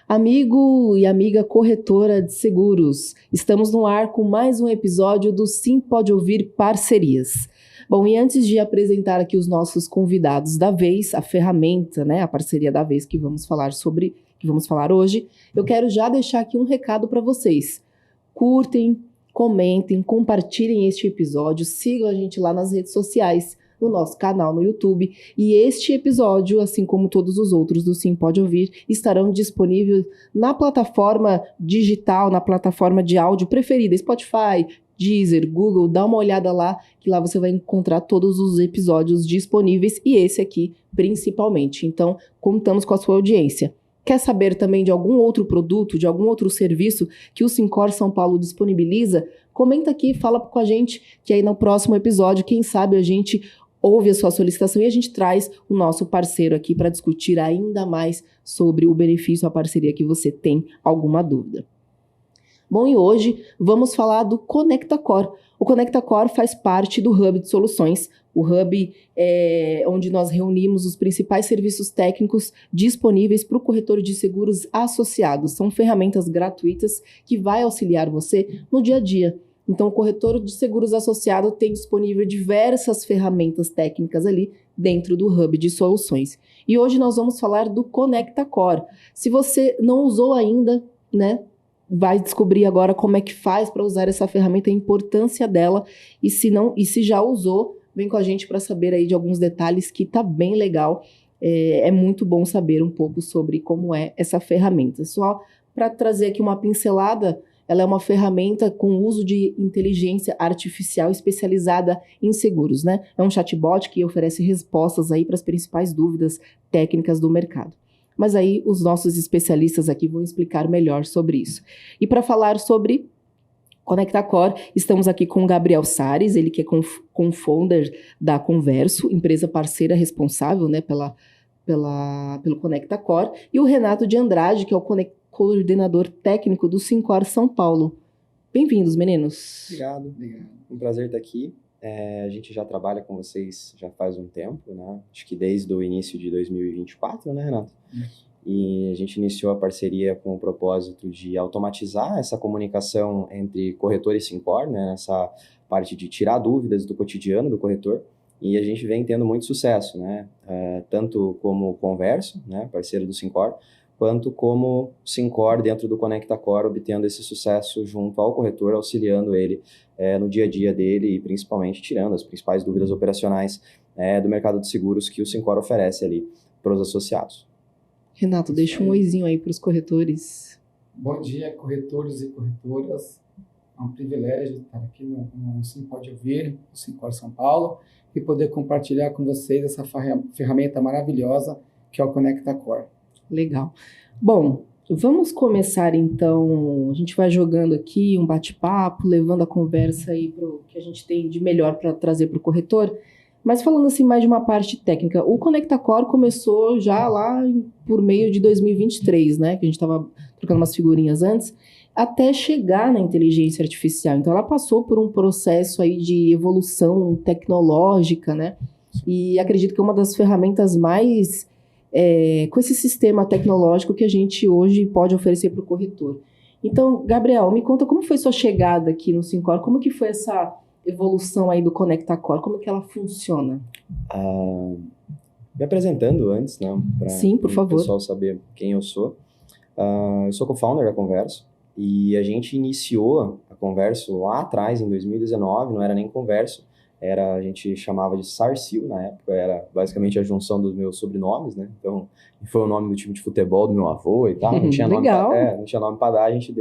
Amigo e amiga corretora de seguros, estamos no ar com mais um episódio do Sim Pode Ouvir Parcerias. Bom, e antes de apresentar aqui os nossos convidados da vez, a ferramenta, a parceria da vez que vamos falar hoje, eu quero já deixar aqui um recado para vocês. Curtem, comentem, compartilhem este episódio, sigam a gente lá nas redes sociais, no nosso canal no YouTube, e este episódio, assim como todos os outros do Sim Pode Ouvir, estarão disponíveis na plataforma digital, na plataforma de áudio preferida, Spotify, Deezer, Google, dá uma olhada lá, que lá você vai encontrar todos os episódios disponíveis, e esse aqui principalmente. Então, contamos com a sua audiência. Quer saber também de algum outro produto, de algum outro serviço que o Sincor São Paulo disponibiliza? Comenta aqui, fala com a gente, que aí no próximo episódio, quem sabe a gente ouve a sua solicitação e a gente traz o nosso parceiro aqui para discutir ainda mais sobre o benefício, a parceria que você tem alguma dúvida. Bom, e hoje vamos falar do ConectaCore. O ConectaCore faz parte do Hub de Soluções. O Hub é onde nós reunimos os principais serviços técnicos disponíveis para o corretor de seguros associado. São ferramentas gratuitas que vai auxiliar você no dia a dia. Então, o corretor de seguros associado tem disponível diversas ferramentas técnicas ali dentro do Hub de Soluções. E hoje nós vamos falar do ConectaCore. Se você não usou ainda, vai descobrir agora como é que faz para usar essa ferramenta, a importância dela. E se já usou, vem com a gente para saber aí de alguns detalhes que tá bem legal. É muito bom saber um pouco sobre como é essa ferramenta. Só para trazer aqui uma pincelada, ela é uma ferramenta com uso de inteligência artificial especializada em seguros, É um chatbot que oferece respostas aí para as principais dúvidas técnicas do mercado. Mas aí os nossos especialistas aqui vão explicar melhor sobre isso. E para falar sobre ConectaCore, estamos aqui com o Gabriel Sares, ele que é co-founder da Converso, empresa parceira responsável pelo ConectaCore, e o Renato de Andrade, que é o coordenador técnico do Sincor São Paulo. Bem-vindos, meninos. Obrigado. Um prazer estar aqui. A gente já trabalha com vocês já faz um tempo, Acho que desde o início de 2024, Renato? E a gente iniciou a parceria com o propósito de automatizar essa comunicação entre corretor e Sincor, Essa parte de tirar dúvidas do cotidiano do corretor. E a gente vem tendo muito sucesso, Tanto como Converso, parceiro do Sincor, quanto como Sincor dentro do ConectaCore, obtendo esse sucesso junto ao corretor, auxiliando ele no dia a dia dele e principalmente tirando as principais dúvidas operacionais do mercado de seguros que o Sincor oferece ali para os associados. Renato, deixa um oizinho aí para os corretores. Bom dia, corretores e corretoras. É um privilégio estar aqui no Sim Pode Ouvir, no Sincor São Paulo, e poder compartilhar com vocês essa ferramenta maravilhosa que é o ConectaCore. Legal. Bom, vamos começar então, a gente vai jogando aqui um bate-papo, levando a conversa aí para o que a gente tem de melhor para trazer para o corretor, mas falando assim mais de uma parte técnica, o ConectaCore começou já lá por meio de 2023, Que a gente estava trocando umas figurinhas antes, até chegar na inteligência artificial. Então ela passou por um processo aí de evolução tecnológica, E acredito que é uma das ferramentas mais com esse sistema tecnológico que a gente hoje pode oferecer para o corretor. Então, Gabriel, me conta como foi sua chegada aqui no Sincor, como que foi essa evolução aí do ConectaCore, como que ela funciona? Me apresentando antes, Sim, por favor. Para o pessoal saber quem eu sou. Eu sou co-founder da Converso e a gente iniciou a Converso lá atrás, em 2019, não era nem Converso, a gente chamava de Sarcil na época, era basicamente a junção dos meus sobrenomes, Então, foi o nome do time de futebol do meu avô e tal, não tinha nome para dar, a gente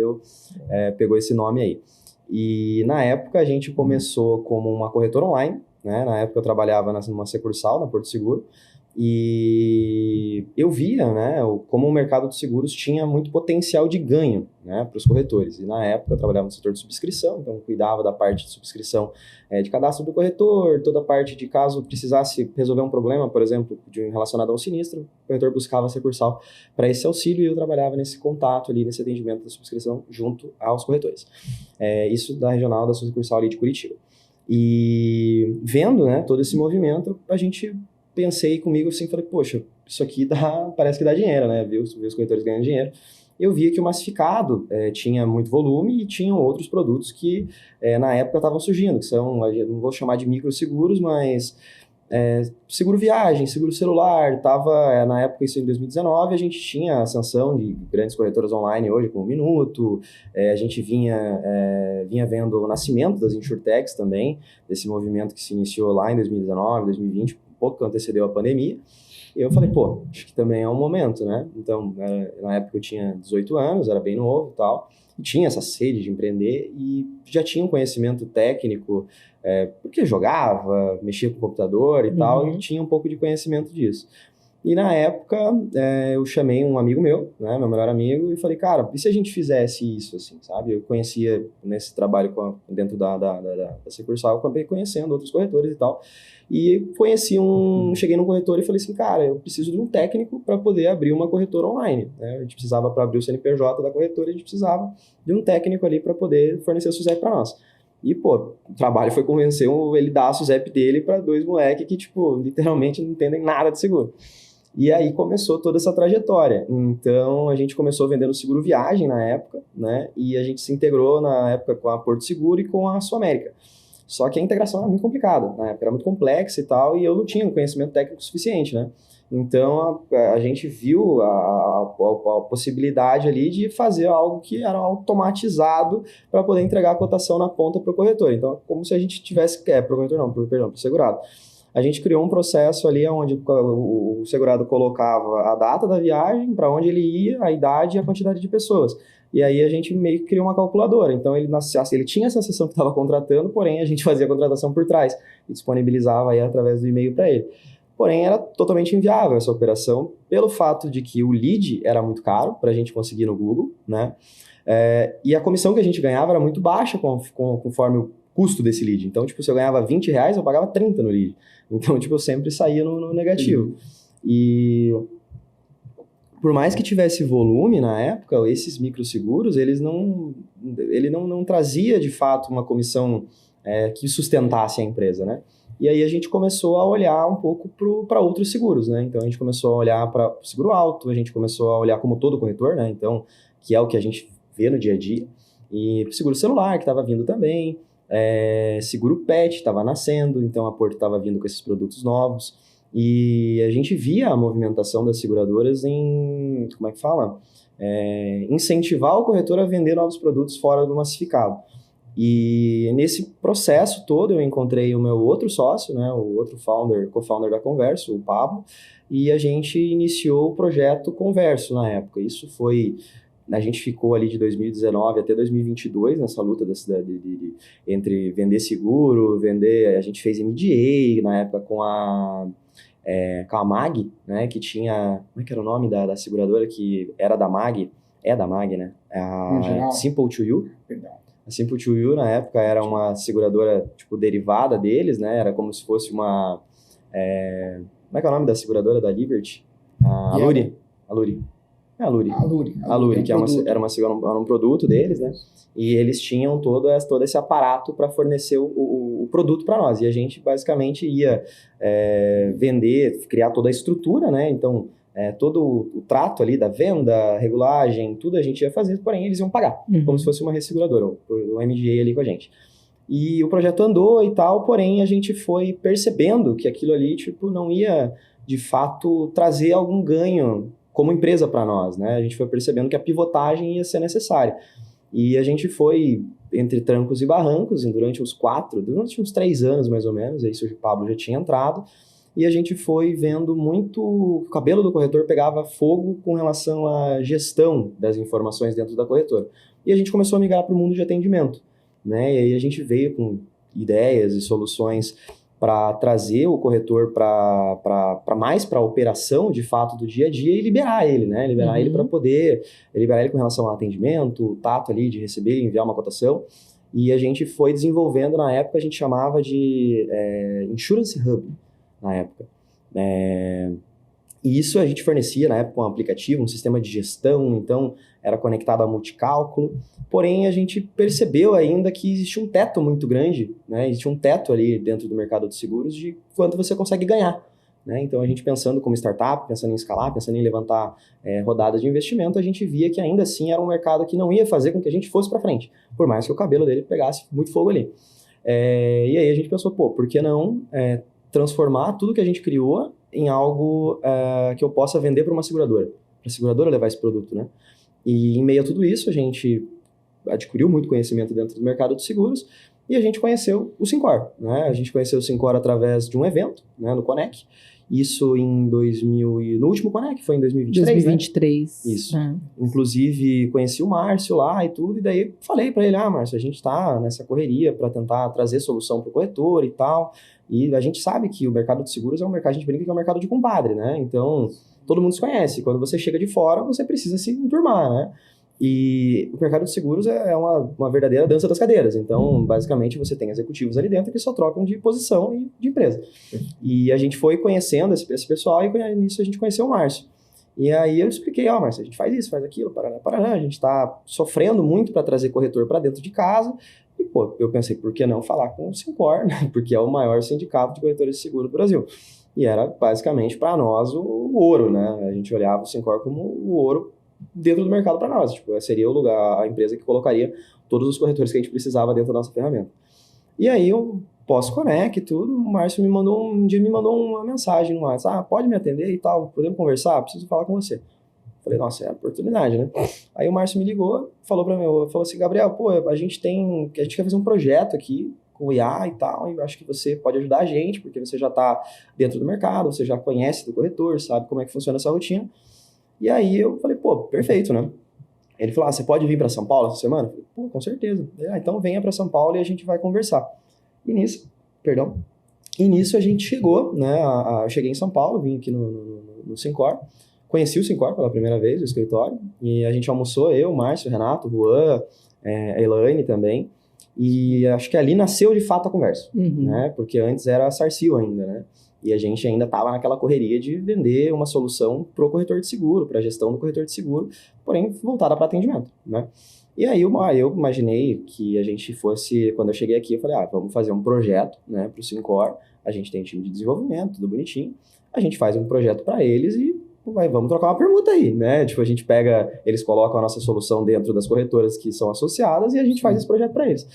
pegou esse nome aí. E na época a gente começou como uma corretora online, Na época eu trabalhava numa sucursal, na Porto Seguro, e eu via, como o mercado de seguros tinha muito potencial de ganho, para os corretores. E na época eu trabalhava no setor de subscrição, então eu cuidava da parte de subscrição de cadastro do corretor, toda a parte de caso precisasse resolver um problema, por exemplo, relacionado ao sinistro, o corretor buscava a sucursal para esse auxílio e eu trabalhava nesse contato ali, nesse atendimento da subscrição junto aos corretores. Isso da regional da sucursal ali de Curitiba. E vendo, todo esse movimento, a gente pensei comigo assim, falei, poxa, isso aqui parece que dá dinheiro, Ver os corretores ganhando dinheiro. eu via que o massificado tinha muito volume e tinham outros produtos que na época estavam surgindo, que são, eu não vou chamar de microseguros, mas seguro viagem, seguro celular, na época, isso em 2019, a gente tinha a ascensão de grandes corretoras online hoje, como o Minuto, a gente vinha vendo o nascimento das insurtechs também, desse movimento que se iniciou lá em 2019, 2020, um pouco que antecedeu a pandemia, e eu falei, pô, acho que também é um momento, né? Então, na época eu tinha 18 anos, era bem novo e tal, e tinha essa sede de empreender e já tinha um conhecimento técnico, porque jogava, mexia com o computador e tal, e tinha um pouco de conhecimento disso. E na época, eu chamei um amigo meu, né, meu melhor amigo, e falei, cara, e se a gente fizesse isso, assim, sabe? Eu conhecia, nesse trabalho dentro da Secursal, eu acabei conhecendo outros corretores e tal, e cheguei num corretor e falei assim, cara, eu preciso de um técnico para poder abrir uma corretora online, né? A gente precisava, para abrir o CNPJ da corretora, a gente precisava de um técnico ali para poder fornecer o SUSEP para nós. E, pô, o trabalho foi convencer ele dar a SUSEP dele para 2 moleques que, tipo, literalmente não entendem nada de seguro. E aí começou toda essa trajetória. Então, a gente começou vendendo seguro viagem na época, né? E a gente se integrou na época com a Porto Seguro e com a Sul América. Só que a integração era muito complicada, na época era muito complexa e tal, e eu não tinha um conhecimento técnico suficiente, né? Então, a gente viu a possibilidade ali de fazer algo que era automatizado para poder entregar a cotação na ponta para o corretor. Então, como se a gente tivesse... para o corretor não, para o segurado. A gente criou um processo ali onde o segurado colocava a data da viagem, para onde ele ia, a idade e a quantidade de pessoas. E aí a gente meio que criou uma calculadora. Então ele tinha a sensação que estava contratando, porém a gente fazia a contratação por trás e disponibilizava aí através do e-mail para ele. Porém era totalmente inviável essa operação, pelo fato de que o lead era muito caro para a gente conseguir no Google, né? E a comissão que a gente ganhava era muito baixa conforme o custo desse lead. Então, tipo, se eu ganhava R$20, eu pagava 30 no lead. Então, tipo, eu sempre saía no negativo. E por mais que tivesse volume na época, esses microseguros, ele não trazia, de fato, uma comissão que sustentasse a empresa, né? E aí a gente começou a olhar um pouco para outros seguros, né? Então, a gente começou a olhar para o seguro alto, a gente começou a olhar como todo corretor, né? Então, que é o que a gente vê no dia a dia. E seguro celular, que estava vindo também. Seguro pet estava nascendo, então a Porto estava vindo com esses produtos novos. E a gente via a movimentação das seguradoras em, como é que fala? Incentivar o corretor a vender novos produtos fora do massificado. E nesse processo todo eu encontrei o meu outro sócio, né, o outro co-founder da Converso, o Pablo, e a gente iniciou o projeto Converso na época. Isso foi... A gente ficou ali de 2019 até 2022 nessa luta entre vender seguro, a gente fez MDA na época com a MAG, né, que tinha... Como é que era o nome da seguradora que era da MAG? É da MAG, né? A Simple to You. Perdão. A Simple to You, na época, era uma seguradora, tipo, derivada deles, né? Era como se fosse uma... Como é que é o nome da seguradora da Liberty? A Luri. A Luri. A Luri, que era um produto deles, né? E eles tinham todo esse aparato para fornecer o produto para nós. E a gente, basicamente, ia vender, criar toda a estrutura, né? Então, todo o trato ali da venda, regulagem, tudo a gente ia fazer, porém eles iam pagar, como se fosse uma resseguradora, o MGA ali com a gente. E o projeto andou e tal, porém a gente foi percebendo que aquilo ali, tipo, não ia, de fato, trazer algum ganho como empresa para nós, né? A gente foi percebendo que a pivotagem ia ser necessária. E a gente foi entre trancos e barrancos, durante uns 3 anos mais ou menos, aí o Pablo já tinha entrado, e a gente foi vendo muito... O cabelo do corretor pegava fogo com relação à gestão das informações dentro da corretora. E a gente começou a migrar para o mundo de atendimento, né? E aí a gente veio com ideias e soluções para trazer o corretor mais para a operação, de fato, do dia a dia e liberar ele, né? Liberar ele para poder... Liberar ele com relação ao atendimento, o tato ali de receber e enviar uma cotação. E a gente foi desenvolvendo, na época, a gente chamava de Insurance Hub, na época. E isso a gente fornecia, na época, um aplicativo, um sistema de gestão, então era conectado a multicálculo. Porém, a gente percebeu ainda que existia um teto muito grande, né? Existia um teto ali dentro do mercado de seguros de quanto você consegue ganhar, né? Então, a gente pensando como startup, pensando em escalar, pensando em levantar rodadas de investimento, a gente via que ainda assim era um mercado que não ia fazer com que a gente fosse para frente, por mais que o cabelo dele pegasse muito fogo ali. E aí a gente pensou, pô, por que não transformar tudo que a gente criou em algo que eu possa vender para uma seguradora, para a seguradora levar esse produto, né? E em meio a tudo isso, a gente adquiriu muito conhecimento dentro do mercado de seguros e a gente conheceu o Syncor, né? A gente conheceu o Syncor através de um evento, né, no Conec. Isso no último Conec, foi em 2023, 2023. Né? Isso. Inclusive, conheci o Márcio lá e tudo, e daí falei para ele, Márcio, a gente está nessa correria para tentar trazer solução para o corretor e tal, e a gente sabe que o mercado de seguros é um mercado, a gente brinca que é um mercado de compadre, né? Então, todo mundo se conhece. Quando você chega de fora, você precisa se enturmar, né? E o mercado de seguros é uma verdadeira dança das cadeiras. Então, basicamente, você tem executivos ali dentro que só trocam de posição e de empresa. E a gente foi conhecendo esse pessoal e nisso a gente conheceu o Márcio. E aí eu expliquei, Márcio, a gente faz isso, faz aquilo, parará, a gente está sofrendo muito para trazer corretor para dentro de casa. E, pô, eu pensei, por que não falar com o Syncor, né? Porque é o maior sindicato de corretores de seguro do Brasil. E era, basicamente, para nós, o ouro, né? A gente olhava o Syncor como o ouro dentro do mercado para nós. Tipo, seria o lugar, a empresa que colocaria todos os corretores que a gente precisava dentro da nossa ferramenta. E aí, eu pós-Conec e tudo, o Márcio um dia me mandou uma mensagem no WhatsApp, pode me atender e tal, podemos conversar? Preciso falar com você. Falei, nossa, é a oportunidade, né? Aí o Márcio me ligou, falou assim, Gabriel, pô, a gente quer fazer um projeto aqui com o IA e tal, e eu acho que você pode ajudar a gente, porque você já está dentro do mercado, você já conhece do corretor, sabe como é que funciona essa rotina. E aí eu falei, pô, perfeito, né? Ele falou, você pode vir para São Paulo essa semana? Eu falei, pô, com certeza. Então venha para São Paulo e a gente vai conversar. E nisso a gente chegou, né? Eu cheguei em São Paulo, vim aqui no Syncor, conheci o Syncor pela primeira vez, o escritório, e a gente almoçou, eu, Márcio, Renato, Juan, a Elaine também, e acho que ali nasceu de fato a conversa, né? Porque antes era a Sarcil ainda, né? E a gente ainda estava naquela correria de vender uma solução para o corretor de seguro, para a gestão do corretor de seguro, porém voltada para atendimento, né? E aí eu imaginei que a gente fosse, quando eu cheguei aqui, eu falei, vamos fazer um projeto, né, para o Syncor, a gente tem time de desenvolvimento, tudo bonitinho, a gente faz um projeto para eles e vamos trocar uma permuta aí, né? Tipo, a gente eles colocam a nossa solução dentro das corretoras que são associadas e a gente faz esse projeto para eles.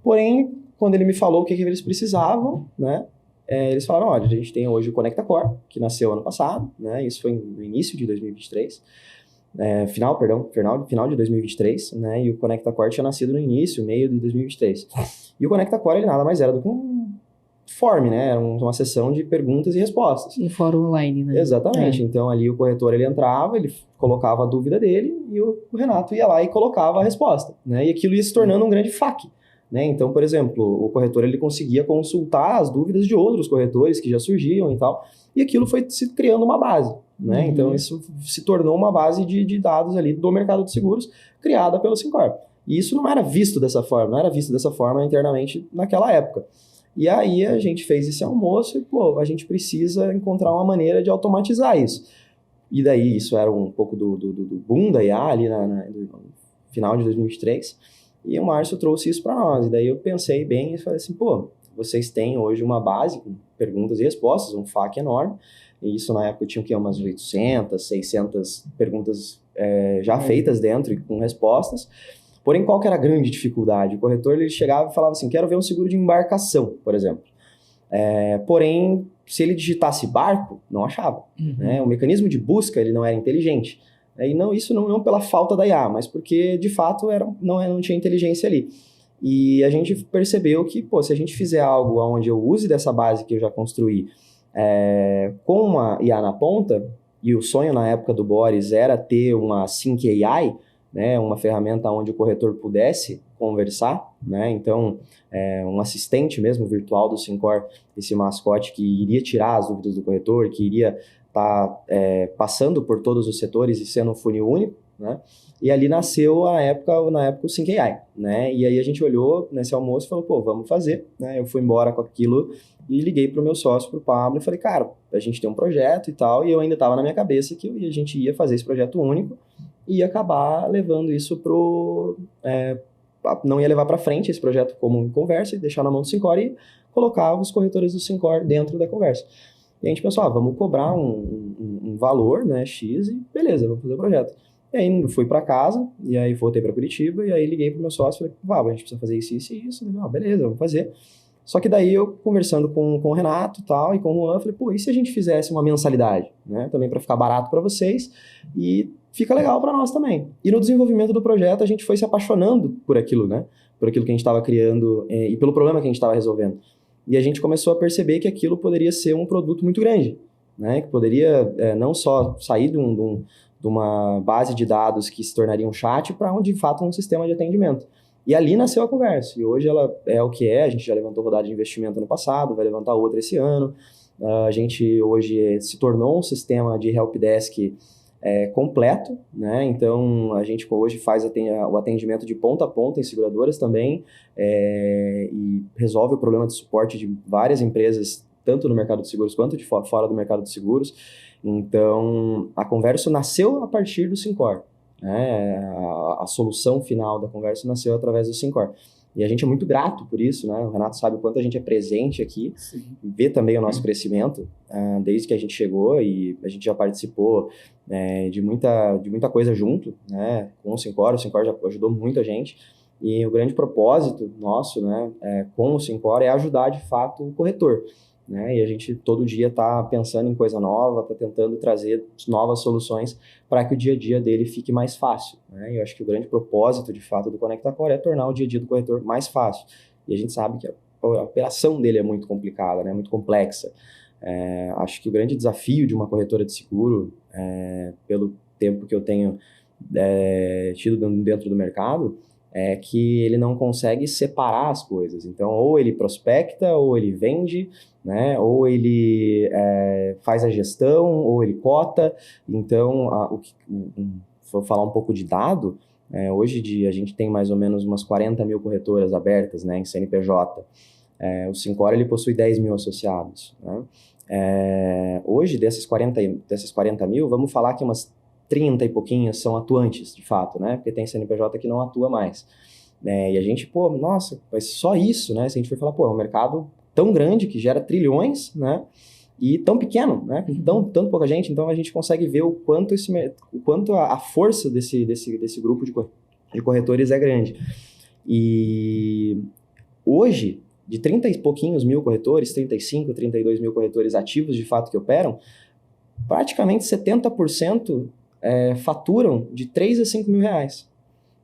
Porém, quando ele me falou o que eles precisavam, né, eles falaram, olha, a gente tem hoje o Conecta Core, que nasceu ano passado, né? Isso foi no início de 2023, final de 2023, né? E o Conecta Core tinha nascido no início, meio de 2023. E o Conecta Core, ele nada mais era do que um form, né? Era uma sessão de perguntas e respostas. Um fórum online, né? Exatamente. Então, ali o corretor, ele entrava, ele colocava a dúvida dele e o Renato ia lá e colocava a resposta, né? E aquilo ia se tornando um grande FAQ. Né? Então, por exemplo, o corretor ele conseguia consultar as dúvidas de outros corretores que já surgiam e tal, e aquilo foi se criando uma base. Né? Então, isso se tornou uma base de dados ali do mercado de seguros criada pelo Syncor. E isso não era visto dessa forma, internamente naquela época. E aí a gente fez esse almoço e, a gente precisa encontrar uma maneira de automatizar isso. E daí isso era um pouco do boom da IA ali no final de 2023. E o Márcio trouxe isso para nós. E daí eu pensei bem e falei assim, vocês têm hoje uma base com perguntas e respostas, um FAQ enorme. E isso na época tinha umas 800, 600 perguntas já feitas dentro e com respostas. Porém, qual que era a grande dificuldade? O corretor ele chegava e falava assim, quero ver um seguro de embarcação, por exemplo. Porém, se ele digitasse barco, não achava. Né? O mecanismo de busca ele não era inteligente. E isso não pela falta da IA, mas porque, de fato, não tinha inteligência ali. E a gente percebeu que, se a gente fizer algo onde eu use dessa base que eu já construí com uma IA na ponta, e o sonho na época do Boris era ter uma Sync AI, né, uma ferramenta onde o corretor pudesse conversar, né? Então, um assistente mesmo virtual do Syncor, esse mascote que iria tirar as dúvidas do corretor, que iria tá passando por todos os setores e sendo um funil único, né? E ali nasceu na época o Sync AI, né? E aí a gente olhou nesse almoço e falou, vamos fazer, né? Eu fui embora com aquilo e liguei pro meu sócio, pro Pablo, e falei, cara, a gente tem um projeto e tal, e eu ainda estava na minha cabeça que a gente ia fazer esse projeto único e ia acabar levando isso não ia levar para frente esse projeto como conversa e deixar na mão do Syncor e colocar os corretores do Syncor dentro da conversa. E a gente pensou, vamos cobrar um valor, né, X, e beleza, vamos fazer o projeto. E aí fui para casa, e aí voltei para Curitiba, e aí liguei pro meu sócio e falei, a gente precisa fazer isso e isso. Beleza, vamos fazer. Só que daí eu, conversando com o Renato e com o Juan, falei, e se a gente fizesse uma mensalidade, né? Também para ficar barato para vocês e fica legal para nós também. E no desenvolvimento do projeto a gente foi se apaixonando por aquilo, né? Por aquilo que a gente estava criando e pelo problema que a gente estava resolvendo. E a gente começou a perceber que aquilo poderia ser um produto muito grande, né? Que poderia não só sair de uma base de dados que se tornaria um chat para de fato um sistema de atendimento. E ali nasceu a conversa, e hoje ela é o que é, a gente já levantou rodada de investimento ano passado, vai levantar outra esse ano, a gente hoje se tornou um sistema de helpdesk completo, né? Então a gente hoje faz o atendimento de ponta a ponta em seguradoras também, e resolve o problema de suporte de várias empresas, tanto no mercado de seguros quanto de fora do mercado de seguros. Então a Converso nasceu a partir do Syncor. A solução final da Converso nasceu através do Syncor. E a gente é muito grato por isso, né? O Renato sabe o quanto a gente é presente aqui, vê também o nosso crescimento desde que a gente chegou, e a gente já participou de muita coisa junto, né? Com o Syncor já ajudou muito a gente, e o grande propósito nosso, né, com o Syncor é ajudar de fato o corretor. Né? E a gente todo dia está pensando em coisa nova, está tentando trazer novas soluções para que o dia a dia dele fique mais fácil. Né? E eu acho que o grande propósito, de fato, do ConectaCore é tornar o dia a dia do corretor mais fácil. E a gente sabe que a operação dele é muito complicada, né? Muito complexa. Acho que o grande desafio de uma corretora de seguro, pelo tempo que eu tenho tido dentro do mercado, é que ele não consegue separar as coisas. Então, ou ele prospecta, ou ele vende, né? Ou ele faz a gestão, ou ele cota. Então, vou falar um pouco de dado. Hoje a gente tem mais ou menos umas 40 mil corretoras abertas, né, em CNPJ. O Syncor ele possui 10 mil associados. Né? Hoje, dessas 40 mil, vamos falar que umas 30 e pouquinhas são atuantes, de fato, né? Porque tem CNPJ que não atua mais. E a gente, nossa, mas só isso, né? Se a gente for falar, é um mercado tão grande que gera trilhões, né? E tão pequeno, né? Tanto pouca gente, então a gente consegue ver o quanto a força desse grupo de corretores é grande. E hoje, de 30 e pouquinhos mil corretores, 35, 32 mil corretores ativos de fato que operam, praticamente 70% faturam de 3 a 5 mil reais.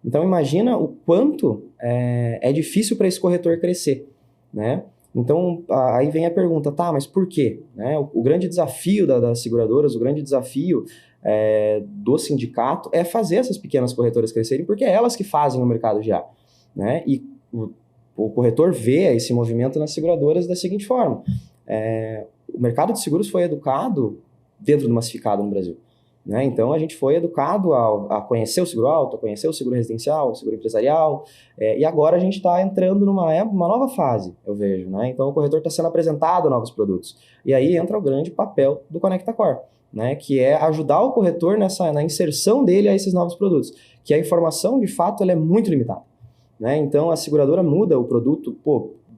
Então imagina o quanto é difícil para esse corretor crescer, né? Então aí vem a pergunta, mas por quê? Né? O grande desafio das seguradoras, o grande desafio do sindicato é fazer essas pequenas corretoras crescerem, porque é elas que fazem o mercado já, né? E o corretor vê esse movimento nas seguradoras da seguinte forma: o mercado de seguros foi educado dentro do massificado no Brasil. Né? Então, a gente foi educado a conhecer o seguro auto, a conhecer o seguro residencial, o seguro empresarial, e agora a gente está entrando numa nova fase, eu vejo. Né? Então, o corretor está sendo apresentado a novos produtos. E aí entra o grande papel do ConectaCore, né? Que é ajudar o corretor na inserção dele a esses novos produtos, que a informação, de fato, ela é muito limitada. Né? Então, a seguradora muda o produto,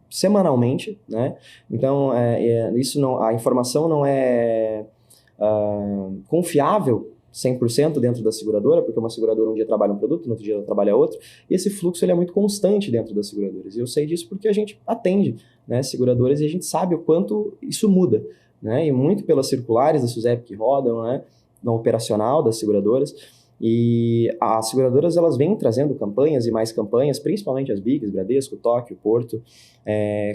semanalmente, né? Então, a informação não é confiável 100% dentro da seguradora, porque uma seguradora um dia trabalha um produto, no outro dia ela trabalha outro, e esse fluxo ele é muito constante dentro das seguradoras. E eu sei disso porque a gente atende, né, seguradoras, e a gente sabe o quanto isso muda, né? E muito pelas circulares da SUSEP que rodam, né, no operacional das seguradoras. E as seguradoras elas vêm trazendo campanhas e mais campanhas, principalmente as Bigs, Bradesco, Tóquio, Porto,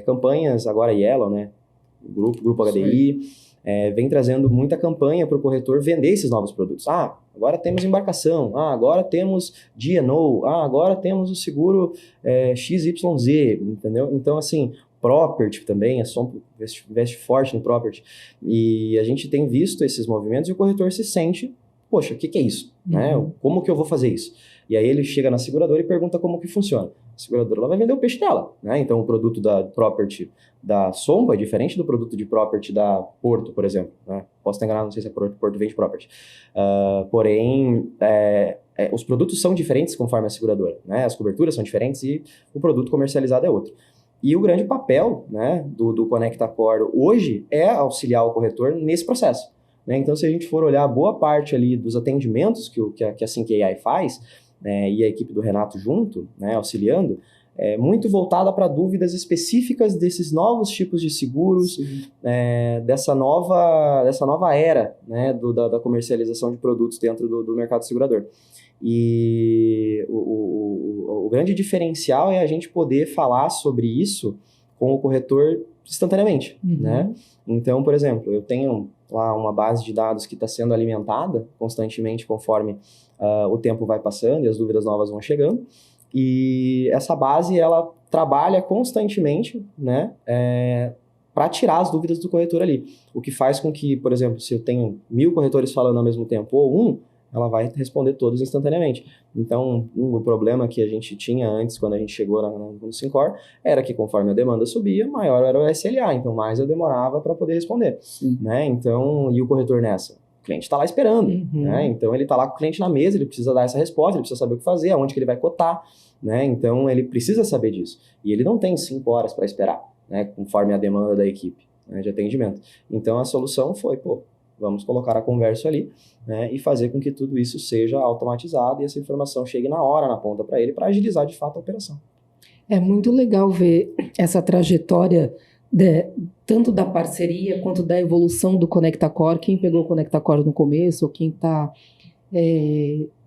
campanhas agora Yellow, né, Grupo HDI, vem trazendo muita campanha para o corretor vender esses novos produtos. Agora temos embarcação, agora temos D&O, agora temos o seguro XYZ, entendeu? Então, assim, property também, a Sompo investe forte no property, e a gente tem visto esses movimentos e o corretor se sente, poxa, o que é isso? Né? Como que eu vou fazer isso? E aí ele chega na seguradora e pergunta como que funciona. A seguradora ela vai vender o peixe dela, né? Então o produto da property da Sompo é diferente do produto de property da Porto, por exemplo. Né? Posso estar enganado, não sei se a Porto vende property. Porém, os produtos são diferentes conforme a seguradora. Né? As coberturas são diferentes e o produto comercializado é outro. E o grande papel, né, do Conecta Core hoje é auxiliar o corretor nesse processo. Né? Então, se a gente for olhar boa parte ali dos atendimentos que a Sync AI faz, né, e a equipe do Renato junto, né, auxiliando, é muito voltada para dúvidas específicas desses novos tipos de seguros, dessa nova era, né, da comercialização de produtos dentro do mercado segurador. E o grande diferencial é a gente poder falar sobre isso com o corretor instantaneamente, né? Então, por exemplo, eu tenho lá uma base de dados que está sendo alimentada constantemente conforme o tempo vai passando e as dúvidas novas vão chegando. E essa base, ela trabalha constantemente, né, para tirar as dúvidas do corretor ali. O que faz com que, por exemplo, se eu tenho 1000 corretores falando ao mesmo tempo ou ela vai responder todos instantaneamente. Então, o problema que a gente tinha antes, quando a gente chegou no Syncor, era que conforme a demanda subia, maior era o SLA, então mais eu demorava para poder responder. Né? Então, e o corretor nessa? O cliente está lá esperando, né? Então ele está lá com o cliente na mesa, ele precisa dar essa resposta, ele precisa saber o que fazer, aonde que ele vai cotar, né? Então ele precisa saber disso. E ele não tem 5 horas para esperar, né? Conforme a demanda da equipe, né, de atendimento. Então a solução foi, vamos colocar a conversa ali, né, e fazer com que tudo isso seja automatizado e essa informação chegue na hora, na ponta para ele, para agilizar de fato a operação. É muito legal ver essa trajetória tanto da parceria quanto da evolução do Conecta Core. Quem pegou o Conecta Core no começo ou quem está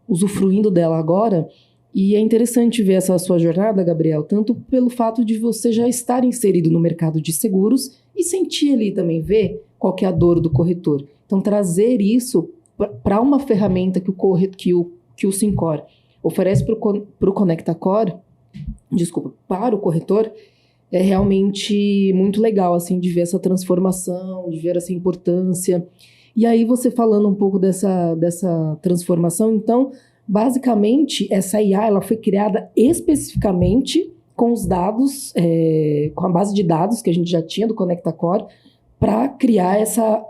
usufruindo dela agora. E é interessante ver essa sua jornada, Gabriel, tanto pelo fato de você já estar inserido no mercado de seguros e sentir ali também, ver qual que é a dor do corretor. Então, trazer isso para uma ferramenta que o Syncor oferece para o Conecta Core, para o corretor, é realmente muito legal, assim, de ver essa transformação, de ver essa importância. E aí, você falando um pouco dessa transformação, então, basicamente, essa IA ela foi criada especificamente com os dados, com a base de dados que a gente já tinha do Conecta Core, para criar essa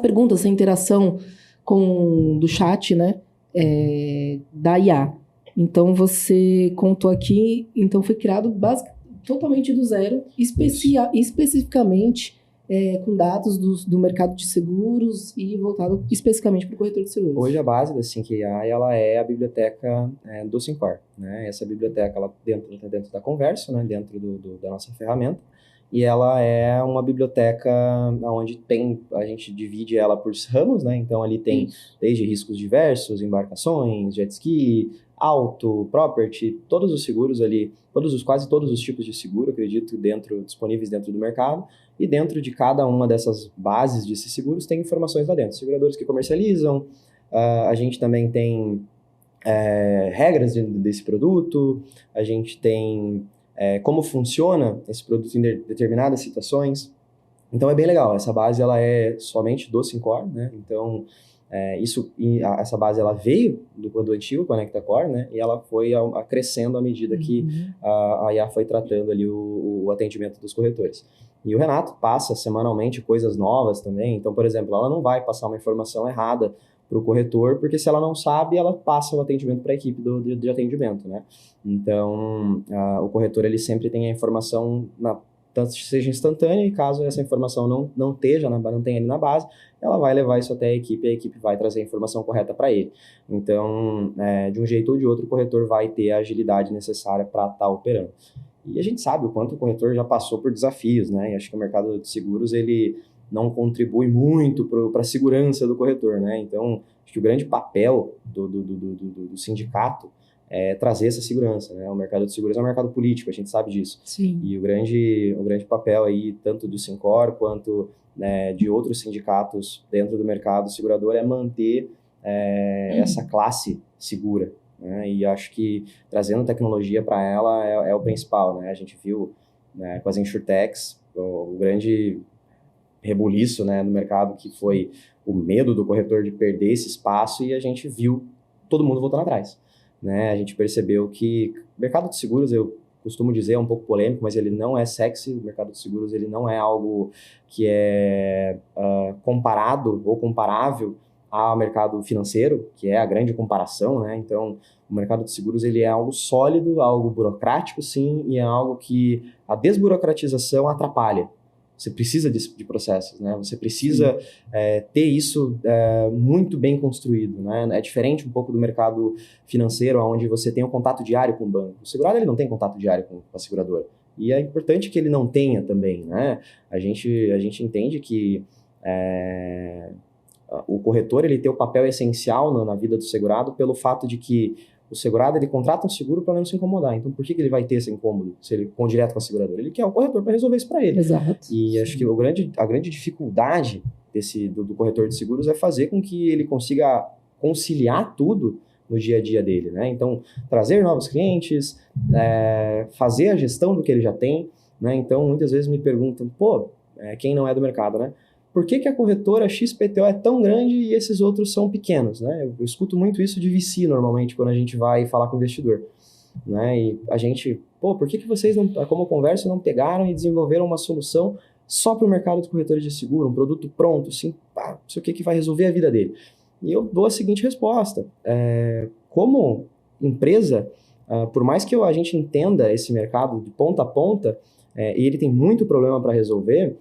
pergunta, essa interação do chat, né, da IA. Então, você contou aqui, então foi criado totalmente do zero, especificamente com dados do mercado de seguros e voltado especificamente para o corretor de seguros. Hoje a base da Sync AI, ela é a biblioteca do Syncor, né? Essa biblioteca, ela tá dentro da Converso, né? Dentro da nossa ferramenta. E ela é uma biblioteca onde a gente divide ela por ramos, né? Então ali tem desde riscos diversos, embarcações, jet ski, auto, property, todos os seguros ali, quase todos os tipos de seguro, acredito, disponíveis dentro do mercado. E dentro de cada uma dessas bases de seguros tem informações lá dentro. Seguradores que comercializam, a gente também tem regras desse produto, a gente tem como funciona esse produto em determinadas situações. Então é bem legal, essa base ela é somente do Syncor, né? Então essa base ela veio do antigo Conecta Core, né? E ela foi crescendo à medida que a IA foi tratando ali o atendimento dos corretores. E o Renato passa semanalmente coisas novas também. Então, por exemplo, ela não vai passar uma informação errada para o corretor, porque se ela não sabe, ela passa o atendimento para a equipe de atendimento, né? Então, o corretor ele sempre tem a informação tanto seja instantânea, e caso essa informação não tenha ali na base, ela vai levar isso até a equipe vai trazer a informação correta para ele. Então, de um jeito ou de outro, o corretor vai ter a agilidade necessária para estar operando. E a gente sabe o quanto o corretor já passou por desafios, né? E acho que o mercado de seguros, ele não contribui muito para a segurança do corretor, né? Então, acho que o grande papel do sindicato é trazer essa segurança, né? O mercado de seguros é um mercado político, a gente sabe disso. Sim. E o grande papel aí, tanto do Syncor quanto de outros sindicatos dentro do mercado segurador, é manter essa classe segura, né? E acho que trazendo tecnologia para ela é o principal, né? A gente viu, né, com as insurtechs o grande rebuliço, né, no mercado, que foi o medo do corretor de perder esse espaço, e a gente viu todo mundo voltando atrás, né? A gente percebeu que o mercado de seguros, eu costumo dizer, é um pouco polêmico, mas ele não é sexy. O mercado de seguros ele não é algo que é comparado ou comparável ao mercado financeiro, que é a grande comparação, né? Então, o mercado de seguros ele é algo sólido, algo burocrático, sim, e é algo que a desburocratização atrapalha. Você precisa de processos, né? Você precisa ter isso muito bem construído, né? É diferente um pouco do mercado financeiro, onde você tem um contato diário com o banco. O segurado ele não tem contato diário com a seguradora. E é importante que ele não tenha também, né? A gente entende que o corretor ele tem o papel essencial na vida do segurado pelo fato de que o segurado ele contrata um seguro para não se incomodar. Então, por que ele vai ter esse incômodo se ele for direto com a seguradora? Ele quer o corretor para resolver isso para ele. Exato. E acho que a grande dificuldade do corretor de seguros é fazer com que ele consiga conciliar tudo no dia a dia dele, né? Então, trazer novos clientes, fazer a gestão do que ele já tem, né? Então, muitas vezes me perguntam, quem não é do mercado, né? Por que a corretora XPTO é tão grande e esses outros são pequenos, né? Eu escuto muito isso de VC normalmente quando a gente vai falar com o investidor, né? E a gente, por que vocês, não, como conversa, não pegaram e desenvolveram uma solução só para o mercado de corretores de seguro, um produto pronto, assim, não sei o que vai resolver a vida dele? E eu dou a seguinte resposta, como empresa, por mais que a gente entenda esse mercado de ponta a ponta, e ele tem muito problema para resolver,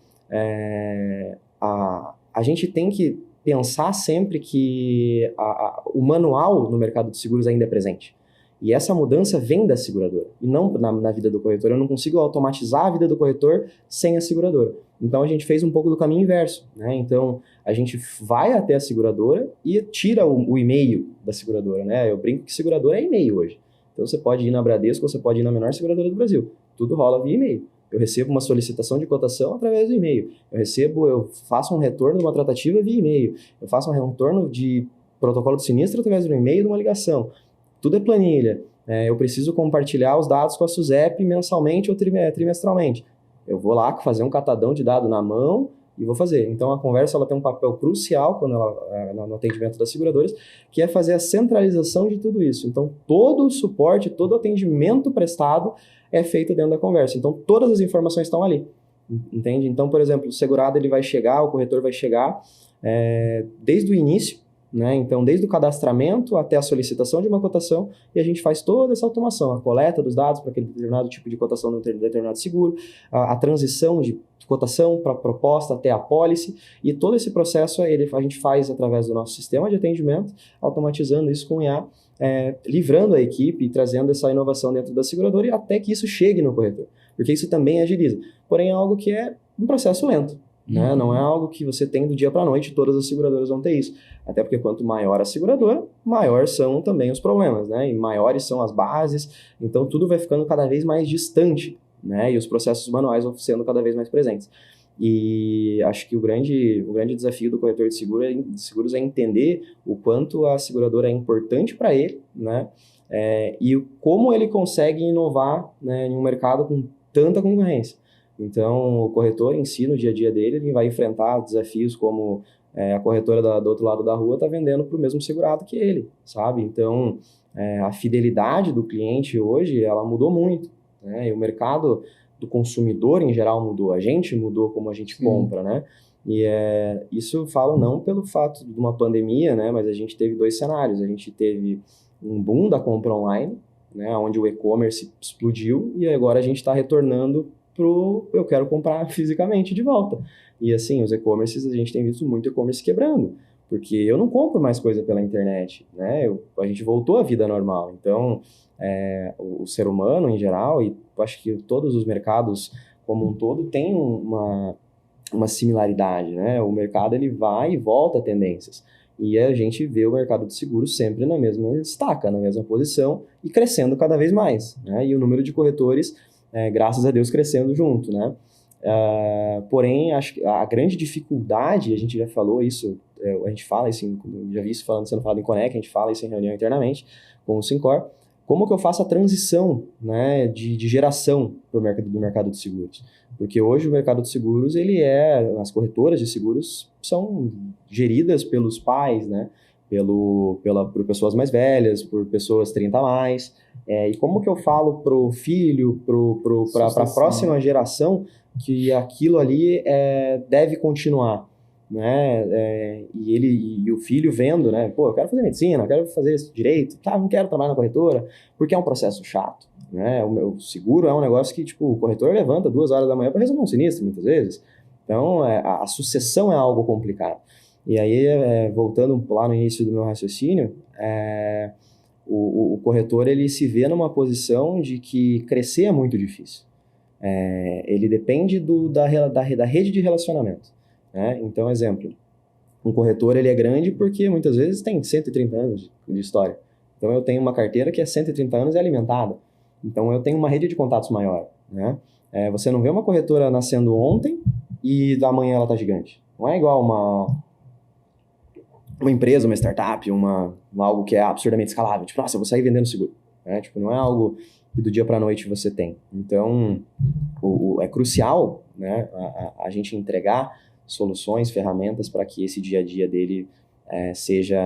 a gente tem que pensar sempre que o manual no mercado de seguros ainda é presente. E essa mudança vem da seguradora, e não na vida do corretor. Eu não consigo automatizar a vida do corretor sem a seguradora. Então, a gente fez um pouco do caminho inverso, né? Então, a gente vai até a seguradora e tira o e-mail da seguradora, né? Eu brinco que seguradora é e-mail hoje. Então, você pode ir na Bradesco, você pode ir na menor seguradora do Brasil. Tudo rola via e-mail. Eu recebo uma solicitação de cotação através do e-mail. Eu faço um retorno de uma tratativa via e-mail. Eu faço um retorno de protocolo de sinistro através do e-mail de uma ligação. Tudo é planilha. Eu preciso compartilhar os dados com a SUSEP mensalmente ou trimestralmente. Eu vou lá fazer um catadão de dados na mão e vou fazer. Então, a conversa ela tem um papel crucial no atendimento das seguradoras, que é fazer a centralização de tudo isso. Então, todo o suporte, todo o atendimento prestado é feito dentro da conversa. Então, todas as informações estão ali, entende? Então, por exemplo, o segurado ele vai chegar, o corretor vai chegar desde o início, né? Então, desde o cadastramento até a solicitação de uma cotação, e a gente faz toda essa automação, a coleta dos dados para aquele determinado tipo de cotação de um determinado seguro, a transição de cotação para proposta até a pólice, e todo esse processo a gente faz através do nosso sistema de atendimento, automatizando isso com IA, livrando a equipe e trazendo essa inovação dentro da seguradora e até que isso chegue no corretor, porque isso também agiliza. Porém, é algo que é um processo lento, né? Não é algo que você tem do dia para a noite, todas as seguradoras vão ter isso. Até porque quanto maior a seguradora, maior são também os problemas, né? E maiores são as bases, então tudo vai ficando cada vez mais distante, né? E os processos manuais vão sendo cada vez mais presentes. E acho que o grande desafio do corretor de seguros é entender o quanto a seguradora é importante para ele, né? E como ele consegue inovar, né, em um mercado com tanta concorrência. Então, o corretor em si, no dia a dia dele, ele vai enfrentar desafios como a corretora do outro lado da rua está vendendo para o mesmo segurado que ele, sabe? Então, a fidelidade do cliente hoje, ela mudou muito, né? E o mercado do consumidor em geral mudou, a gente mudou como a gente compra, né? E isso eu falo não pelo fato de uma pandemia, né? Mas a gente teve dois cenários. A gente teve um boom da compra online, né? Onde o e-commerce explodiu, e agora a gente está retornando eu quero comprar fisicamente de volta. E assim, os e-commerces, a gente tem visto muito e-commerce quebrando, porque eu não compro mais coisa pela internet, né? A gente voltou à vida normal. Então, o ser humano em geral, e eu acho que todos os mercados como um todo tem uma similaridade, né? O mercado ele vai e volta a tendências. E a gente vê o mercado de seguros sempre na mesma estaca, na mesma posição e crescendo cada vez mais, né? E o número de corretores, graças a Deus, crescendo junto, né? Porém, acho que a grande dificuldade, a gente já falou isso, a gente fala isso, já vi isso sendo falado em Conec, a gente fala isso em reunião internamente com o Syncor, como que eu faço a transição, né, de geração do mercado de seguros? Porque hoje o mercado de seguros, as corretoras de seguros são geridas pelos pais, né, por pessoas mais velhas, por pessoas 30 a mais, e como que eu falo pro filho, para a próxima geração, que aquilo ali deve continuar, né? E o filho vendo, né? Pô, eu quero fazer medicina, eu quero fazer direito, tá? Não quero trabalhar na corretora, porque é um processo chato, né? O meu seguro é um negócio que, tipo, o corretor levanta 2 horas da manhã para resolver um sinistro, muitas vezes. Então, a sucessão é algo complicado. E aí, voltando lá no início do meu raciocínio, o corretor, ele se vê numa posição de que crescer é muito difícil. Ele depende da rede de relacionamento, né? Então, exemplo, um corretor, ele é grande porque muitas vezes tem 130 anos de história. Então, eu tenho uma carteira que é 130 anos e alimentada. Então, eu tenho uma rede de contatos maior, né? Você não vê uma corretora nascendo ontem e amanhã ela tá gigante. Não é igual uma empresa, uma startup, algo que é absurdamente escalável. Tipo, nossa, eu vou sair vendendo seguro, né? Tipo, não é algo que do dia para a noite você tem. Então, é crucial, né, a gente entregar soluções, ferramentas para que esse dia a dia dele seja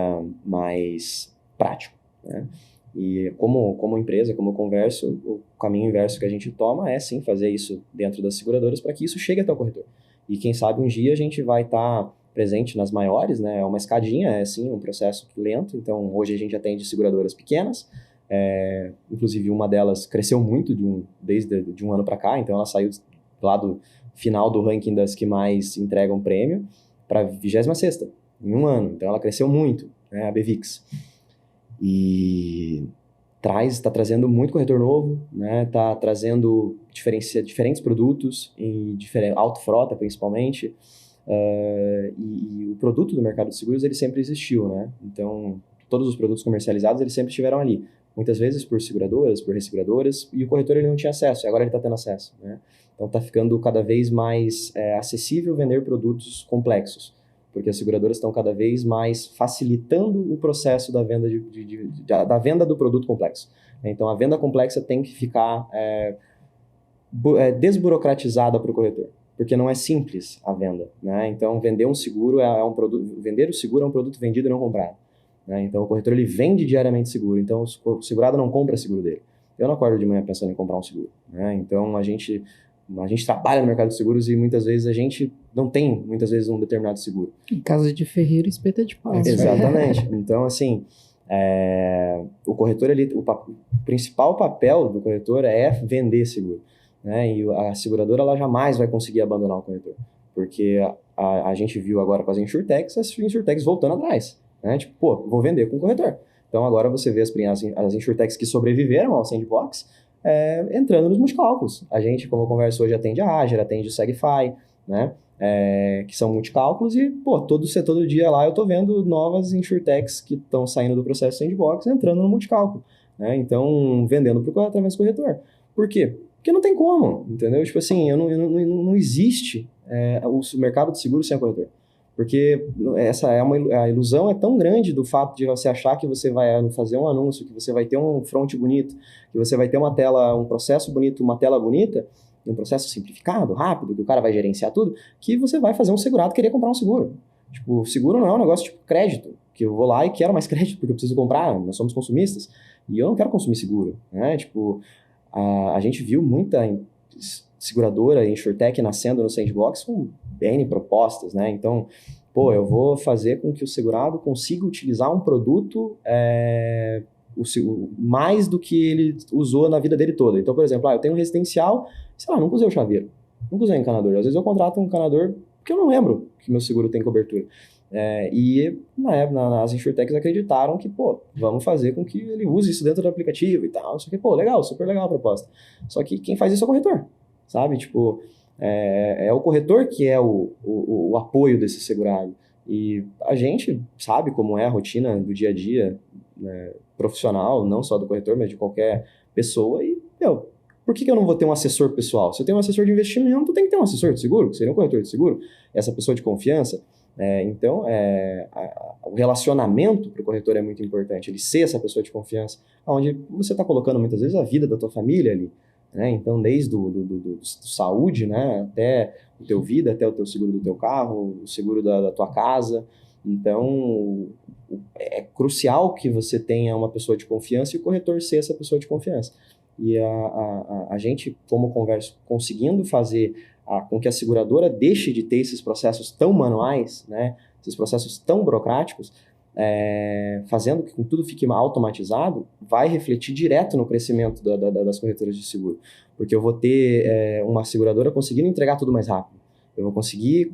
mais prático, né? E como empresa, como eu converso, o caminho inverso que a gente toma é sim fazer isso dentro das seguradoras para que isso chegue até o corretor. E quem sabe um dia a gente vai estar presente nas maiores, né? É uma escadinha, é sim um processo lento. Então hoje a gente atende seguradoras pequenas, inclusive uma delas cresceu muito desde um ano para cá, então ela saiu lá do final do ranking das que mais entregam prêmio para a 26ª em um ano. Então ela cresceu muito, né? A BVIX. E está trazendo muito corretor novo, né? Está trazendo diferentes produtos, autofrota principalmente, e o produto do mercado de seguros ele sempre existiu, né? Então todos os produtos comercializados eles sempre estiveram ali, muitas vezes por seguradoras, por resseguradoras, e o corretor ele não tinha acesso, e agora ele está tendo acesso, né? Então está ficando cada vez mais acessível vender produtos complexos, porque as seguradoras estão cada vez mais facilitando o processo da venda, da venda do produto complexo. Então, a venda complexa tem que ficar desburocratizada para o corretor, porque não é simples a venda, né? Então, vender um seguro vender o seguro é um produto vendido e não comprado, né? Então, o corretor ele vende diariamente seguro, então o segurado não compra seguro dele. Eu não acordo de manhã pensando em comprar um seguro, né? Então, a gente trabalha no mercado de seguros e muitas vezes a gente não tem, um determinado seguro. Em casa de ferreiro, espeta de pau. Exatamente. Então, assim, o corretor, o principal papel do corretor é vender seguro, né? E a seguradora, ela jamais vai conseguir abandonar o corretor, porque a gente viu agora com as insurtechs voltando atrás, né? Tipo, pô, vou vender com o corretor. Então, agora você vê as insurtechs que sobreviveram ao Sandbox, entrando nos multicálculos. A gente, como eu converso hoje, atende a Agera, atende o Segfy, né? Que são multicálculos e, pô, todo dia lá eu tô vendo novas insurtechs que estão saindo do processo Sandbox entrando no multicálculo, né? Então, vendendo através do corretor. Por quê? Porque não tem como, entendeu? Tipo assim, não existe o mercado de seguro sem corretor. Porque a ilusão é tão grande do fato de você achar que você vai fazer um anúncio, que você vai ter um front bonito, que você vai ter uma tela, um processo bonito, uma tela bonita, um processo simplificado, rápido, que o cara vai gerenciar tudo, que você vai fazer um segurado querer comprar um seguro. Tipo, seguro não é um negócio tipo crédito, que eu vou lá e quero mais crédito porque eu preciso comprar, nós somos consumistas, e eu não quero consumir seguro, né? Tipo, a gente viu muita seguradora, insurtech nascendo no Sandbox com N propostas, né? Então, pô, eu vou fazer com que o segurado consiga utilizar um produto mais do que ele usou na vida dele toda. Então, por exemplo, eu tenho um residencial, sei lá, nunca usei o chaveiro, nunca usei um encanador. Às vezes eu contrato um encanador porque eu não lembro que meu seguro tem cobertura. E na época, as insurtechs acreditaram que, pô, vamos fazer com que ele use isso dentro do aplicativo e tal. Só que, pô, legal, super legal a proposta. Só que quem faz isso é o corretor, sabe? Tipo, é o corretor que é o apoio desse segurado. E a gente sabe como é a rotina do dia a dia, né, profissional, não só do corretor, mas de qualquer pessoa. E, por que eu não vou ter um assessor pessoal? Se eu tenho um assessor de investimento, tem que ter um assessor de seguro, que seria um corretor de seguro, essa pessoa de confiança. Então, o relacionamento para o corretor é muito importante, ele ser essa pessoa de confiança, onde você está colocando muitas vezes a vida da tua família ali, né? Então, desde do saúde, né, até o teu vida, até o teu seguro do teu carro, o seguro da tua casa. Então, é crucial que você tenha uma pessoa de confiança e o corretor ser essa pessoa de confiança. E a gente, como converso, conseguindo fazer com que a seguradora deixe de ter esses processos tão manuais, né, esses processos tão burocráticos, fazendo com que tudo fique automatizado, vai refletir direto no crescimento das corretoras de seguro. Porque eu vou ter uma seguradora conseguindo entregar tudo mais rápido. Eu vou conseguir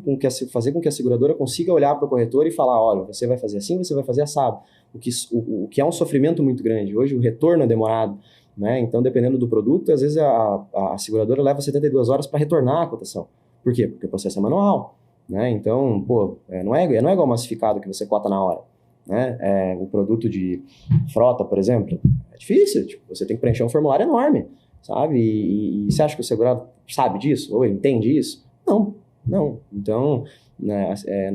fazer com que a seguradora consiga olhar para o corretor e falar, olha, você vai fazer assim, você vai fazer assado. O que é um sofrimento muito grande. Hoje o retorno é demorado, né? Então, dependendo do produto, às vezes a seguradora leva 72 horas para retornar a cotação. Por quê? Porque o processo é manual, né? Então, não é igual massificado que você cota na hora. Né? O produto de frota, por exemplo, é difícil, tipo, você tem que preencher um formulário enorme, sabe? E você acha que o segurado sabe disso? Ou ele entende isso? Não. Então, né, é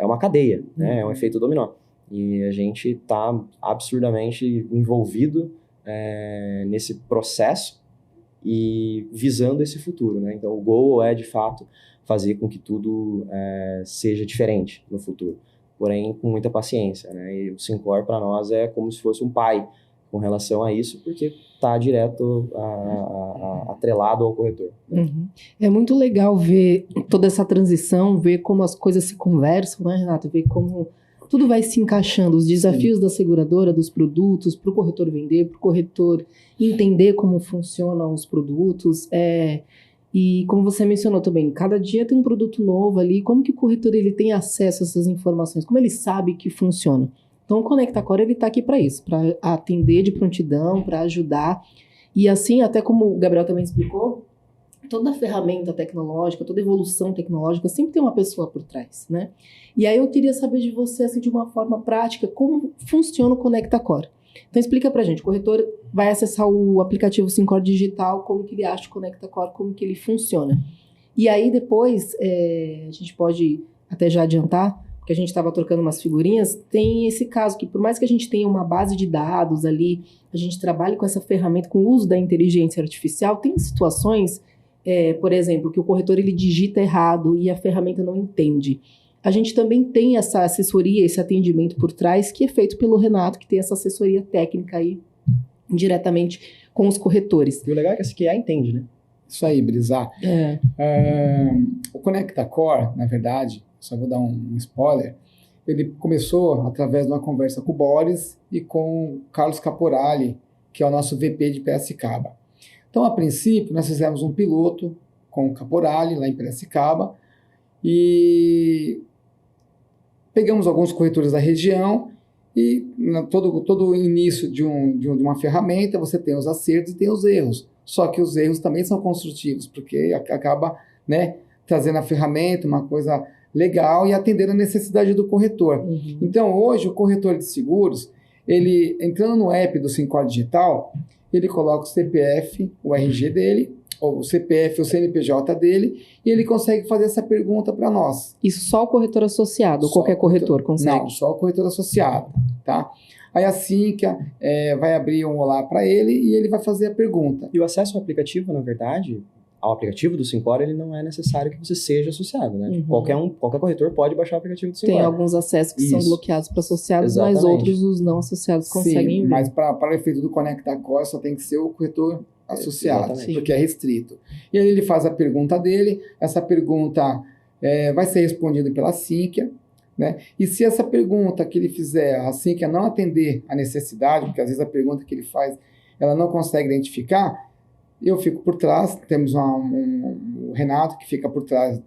uma cadeia, né? É um efeito dominó. E a gente está absurdamente envolvido nesse processo e visando esse futuro, né? Então, o goal é, de fato, fazer com que tudo seja diferente no futuro, porém com muita paciência, né? E o Syncor para nós é como se fosse um pai com relação a isso, porque está direto atrelado ao corretor. Né? Uhum. É muito legal ver toda essa transição, ver como as coisas se conversam, né, Renato? Ver como tudo vai se encaixando, os desafios Sim. da seguradora, dos produtos, para o corretor vender, para o corretor entender como funcionam os produtos. E como você mencionou também, cada dia tem um produto novo ali, como que o corretor ele tem acesso a essas informações, como ele sabe que funciona. Então o ConectaCore ele está aqui para isso, para atender de prontidão, para ajudar. E assim, até como o Gabriel também explicou, toda ferramenta tecnológica, toda evolução tecnológica sempre tem uma pessoa por trás, né? E aí eu queria saber de você, assim, de uma forma prática, como funciona o ConectaCore. Então explica pra gente, o corretor vai acessar o aplicativo Syncor Digital, como que ele acha o ConectaCore, como que ele funciona. E aí depois, a gente pode até já adiantar, porque a gente estava trocando umas figurinhas, tem esse caso que por mais que a gente tenha uma base de dados ali, a gente trabalhe com essa ferramenta, com o uso da inteligência artificial, tem situações, por exemplo, que o corretor ele digita errado e a ferramenta não entende. A gente também tem essa assessoria, esse atendimento por trás, que é feito pelo Renato, que tem essa assessoria técnica aí, diretamente com os corretores. E o legal é que essa QA entende, né? Isso aí, Brizar. O ConectaCore, na verdade, só vou dar um spoiler, ele começou através de uma conversa com o Boris e com o Carlos Caporali, que é o nosso VP de Piracicaba. Então, a princípio, nós fizemos um piloto com o Caporali, lá em Piracicaba, e pegamos alguns corretores da região e todo o início de uma ferramenta você tem os acertos e tem os erros. Só que os erros também são construtivos, porque acaba, né, trazendo a ferramenta, uma coisa legal e atendendo a necessidade do corretor. Uhum. Então, hoje, o corretor de seguros, ele entrando no app do Syncor Digital, ele coloca o CPF, o RG dele, ou o CPF, o CNPJ dele, e ele consegue fazer essa pergunta para nós. Isso só o corretor associado, ou qualquer corretor consegue? Não, só o corretor associado, tá? Aí a Sinqia vai abrir um olá para ele e ele vai fazer a pergunta. E o acesso ao aplicativo, na verdade, ao aplicativo do Syncor, ele não é necessário que você seja associado, né? Uhum. Qualquer corretor pode baixar o aplicativo do Syncor. Tem alguns acessos que são bloqueados para associados, Exatamente. Mas outros, os não associados, conseguem ver. Mas para o efeito do ConectaCore, só tem que ser o corretor associado, porque é restrito. E aí ele faz a pergunta dele, essa pergunta vai ser respondida pela Sinqia, né? E se essa pergunta que ele fizer, a Sinqia não atender a necessidade, porque às vezes a pergunta que ele faz, ela não consegue identificar, eu fico por trás, temos o Renato que fica por trás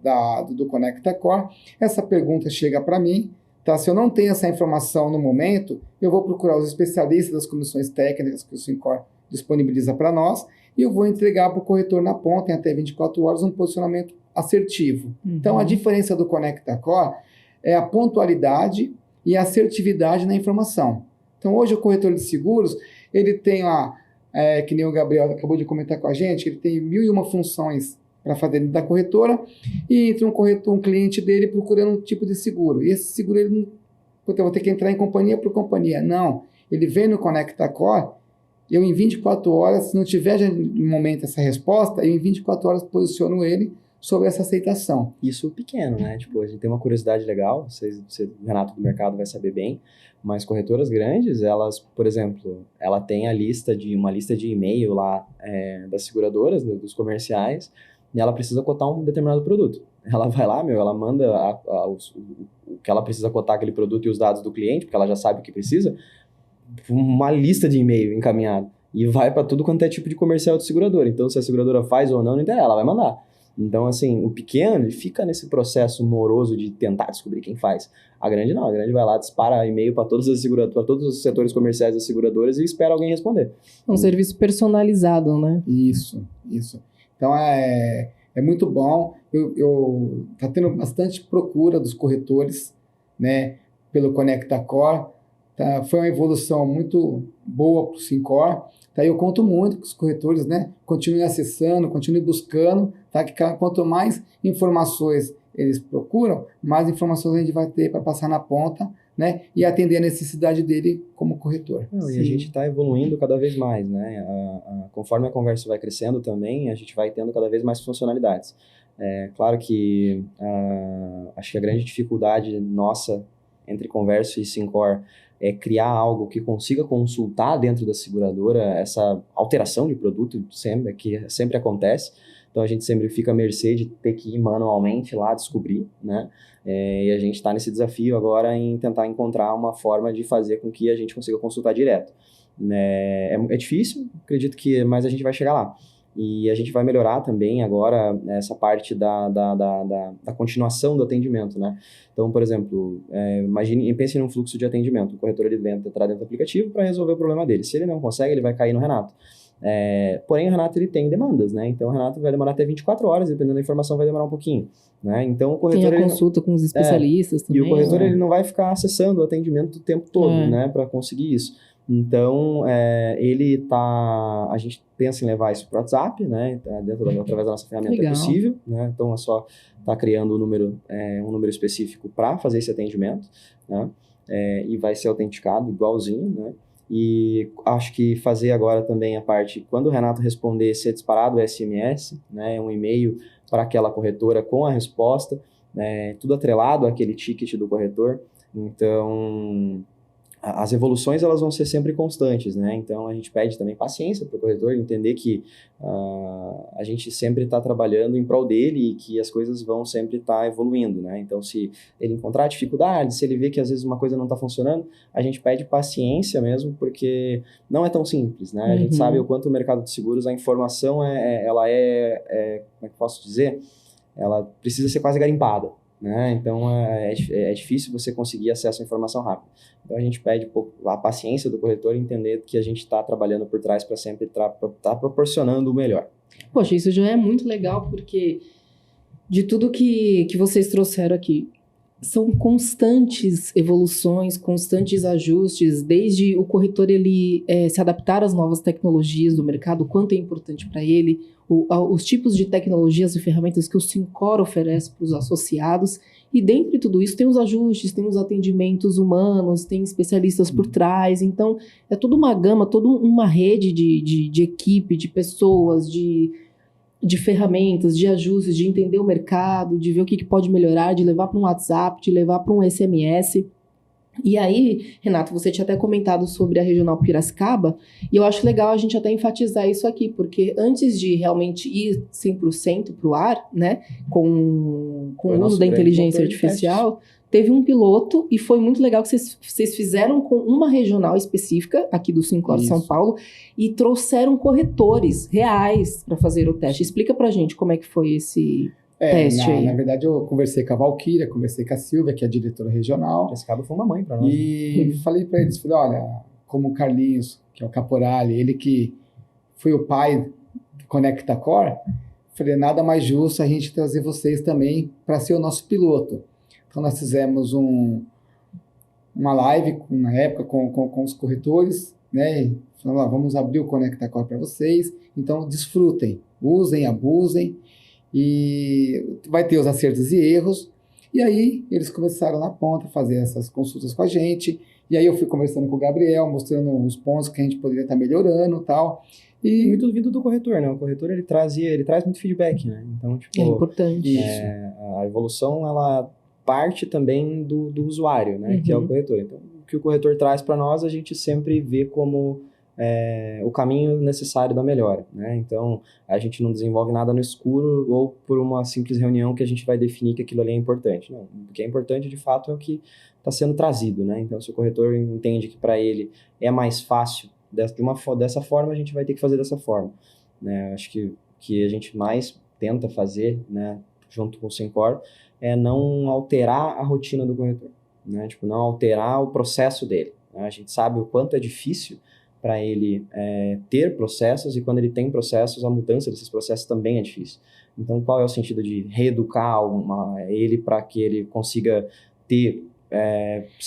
do ConectaCore, essa pergunta chega para mim, tá? Se eu não tenho essa informação no momento, eu vou procurar os especialistas das comissões técnicas que o Syncor disponibiliza para nós e eu vou entregar para o corretor na ponta em até 24 horas um posicionamento assertivo. Uhum. Então, a diferença do ConectaCore é a pontualidade e a assertividade na informação. Então, hoje o corretor de seguros, ele tem lá, que nem o Gabriel acabou de comentar com a gente, ele tem 1001 funções para fazer dentro da corretora e entra um cliente dele procurando um tipo de seguro. E esse seguro, ele não, eu vou ter que entrar em companhia por companhia. Não, ele vem no ConectaCore, eu em 24 horas, se não tiver já no momento essa resposta, eu em 24 horas posiciono ele sobre essa aceitação. Isso pequeno, né? Tipo, a gente tem uma curiosidade legal, você, Renato do mercado, vai saber bem, mas corretoras grandes, elas, por exemplo, ela tem uma lista de e-mail lá das seguradoras, dos comerciais, e ela precisa cotar um determinado produto. Ela vai lá, ela manda o que ela precisa cotar aquele produto e os dados do cliente, porque ela já sabe o que precisa, uma lista de e-mail encaminhada. E vai para tudo quanto é tipo de comercial de seguradora. Então, se a seguradora faz ou não interessa, ela vai mandar. Então, assim, o pequeno, ele fica nesse processo moroso de tentar descobrir quem faz. A grande não, a grande vai lá, dispara e-mail para todas as seguradoras, para todos os setores comerciais das seguradoras e espera alguém responder. Um serviço personalizado, né? Isso. Então, é muito bom. Tá tendo bastante procura dos corretores, né, pelo Conecta Core. Tá, foi uma evolução muito boa para o Syncor. Tá, eu conto muito que os corretores, né, continuem acessando, continuem buscando, tá, que quanto mais informações eles procuram, mais informações a gente vai ter para passar na ponta, né, e atender a necessidade dele como corretor. E a gente está evoluindo cada vez mais, né? Conforme a conversa vai crescendo também, a gente vai tendo cada vez mais funcionalidades. Claro que acho que a grande dificuldade nossa entre Converso e Syncor é criar algo que consiga consultar dentro da seguradora essa alteração de produto que sempre acontece. Então, a gente sempre fica à mercê de ter que ir manualmente lá descobrir, né? E a gente está nesse desafio agora em tentar encontrar uma forma de fazer com que a gente consiga consultar direto. É difícil, acredito que, mas a gente vai chegar lá. E a gente vai melhorar também agora essa parte da continuação do atendimento, né? Então, por exemplo, pense num fluxo de atendimento. O corretor ele entra dentro do aplicativo para resolver o problema dele. Se ele não consegue, ele vai cair no Renato. Porém, o Renato ele tem demandas, né? Então, o Renato vai demorar até 24 horas, dependendo da informação, vai demorar um pouquinho, né? Então, o corretor... Tem a consulta com os especialistas também. E o corretor ele não vai ficar acessando o atendimento o tempo todo, né? Para conseguir isso. Então, a gente pensa em levar isso para o WhatsApp, né? Através da nossa ferramenta é possível, né? Então, é só estar criando um número específico para fazer esse atendimento, né? E vai ser autenticado igualzinho, né? E acho que fazer agora também a parte, quando o Renato responder, ser disparado o SMS, né? Um e-mail para aquela corretora com a resposta, tudo atrelado àquele ticket do corretor. Então, as evoluções elas vão ser sempre constantes, né? Então a gente pede também paciência para o corretor entender que a gente sempre está trabalhando em prol dele e que as coisas vão sempre estar evoluindo, né? Então se ele encontrar dificuldades, se ele vê que às vezes uma coisa não está funcionando, a gente pede paciência mesmo, porque não é tão simples, né? A gente sabe o quanto o mercado de seguros, a informação como é que eu posso dizer? Ela precisa ser quase garimpada, né? Então é difícil você conseguir acesso à informação rápida. Então a gente pede a paciência do corretor e entender que a gente está trabalhando por trás para sempre estar proporcionando o melhor. Poxa, isso já é muito legal, porque de tudo que vocês trouxeram aqui, são constantes evoluções, constantes ajustes, desde o corretor ele se adaptar às novas tecnologias do mercado, o quanto é importante para ele, os tipos de tecnologias e ferramentas que o Syncor oferece para os associados, e dentro de tudo isso tem os ajustes, tem os atendimentos humanos, tem especialistas por trás, então é toda uma gama, toda uma rede de equipe, de pessoas, de ferramentas, de ajustes, de entender o mercado, de ver o que pode melhorar, de levar para um WhatsApp, de levar para um SMS. E aí, Renato, você tinha até comentado sobre a Regional Piracicaba, e eu acho legal a gente até enfatizar isso aqui, porque antes de realmente ir 100% para o ar, né, com o uso da inteligência artificial, teve um piloto, e foi muito legal que vocês fizeram com uma regional específica, aqui do Syncor São Paulo, e trouxeram corretores reais para fazer o teste. Explica pra gente como é que foi esse teste aí. Na verdade, eu conversei com a Valquíria, conversei com a Silvia, que é a diretora regional. Esse cabo foi uma mãe para nós. E falei para eles, olha, como o Carlinhos, que é o Caporale, ele que foi o pai do Conecta Core, falei, nada mais justo a gente trazer vocês também para ser o nosso piloto. Então, nós fizemos uma live, na época, com os corretores, né? Falando, vamos abrir o Conecta Core para vocês. Então, desfrutem, usem, abusem. E vai ter os acertos e erros. E aí, eles começaram na ponta a fazer essas consultas com a gente. E aí, eu fui conversando com o Gabriel, mostrando os pontos que a gente poderia estar melhorando e tal. E muito vindo do corretor, né? O corretor, ele traz muito feedback, né? Então, tipo... É importante. A evolução, ela parte também do usuário, né? Que é o corretor. Então, o que o corretor traz para nós, a gente sempre vê como o caminho necessário da melhora, né? Então, a gente não desenvolve nada no escuro ou por uma simples reunião que a gente vai definir que aquilo ali é importante. Não, o que é importante, de fato, é o que está sendo trazido, né? Então, se o corretor entende que para ele é mais fácil dessa forma, a gente vai ter que fazer dessa forma, né? Acho que a gente mais tenta fazer, né, junto com o Syncor, é não alterar a rotina do corretor, né? Tipo, não alterar o processo dele, né? A gente sabe o quanto é difícil para ele ter processos, e quando ele tem processos, a mudança desses processos também é difícil. Então, qual é o sentido de reeducar ele para que ele consiga ter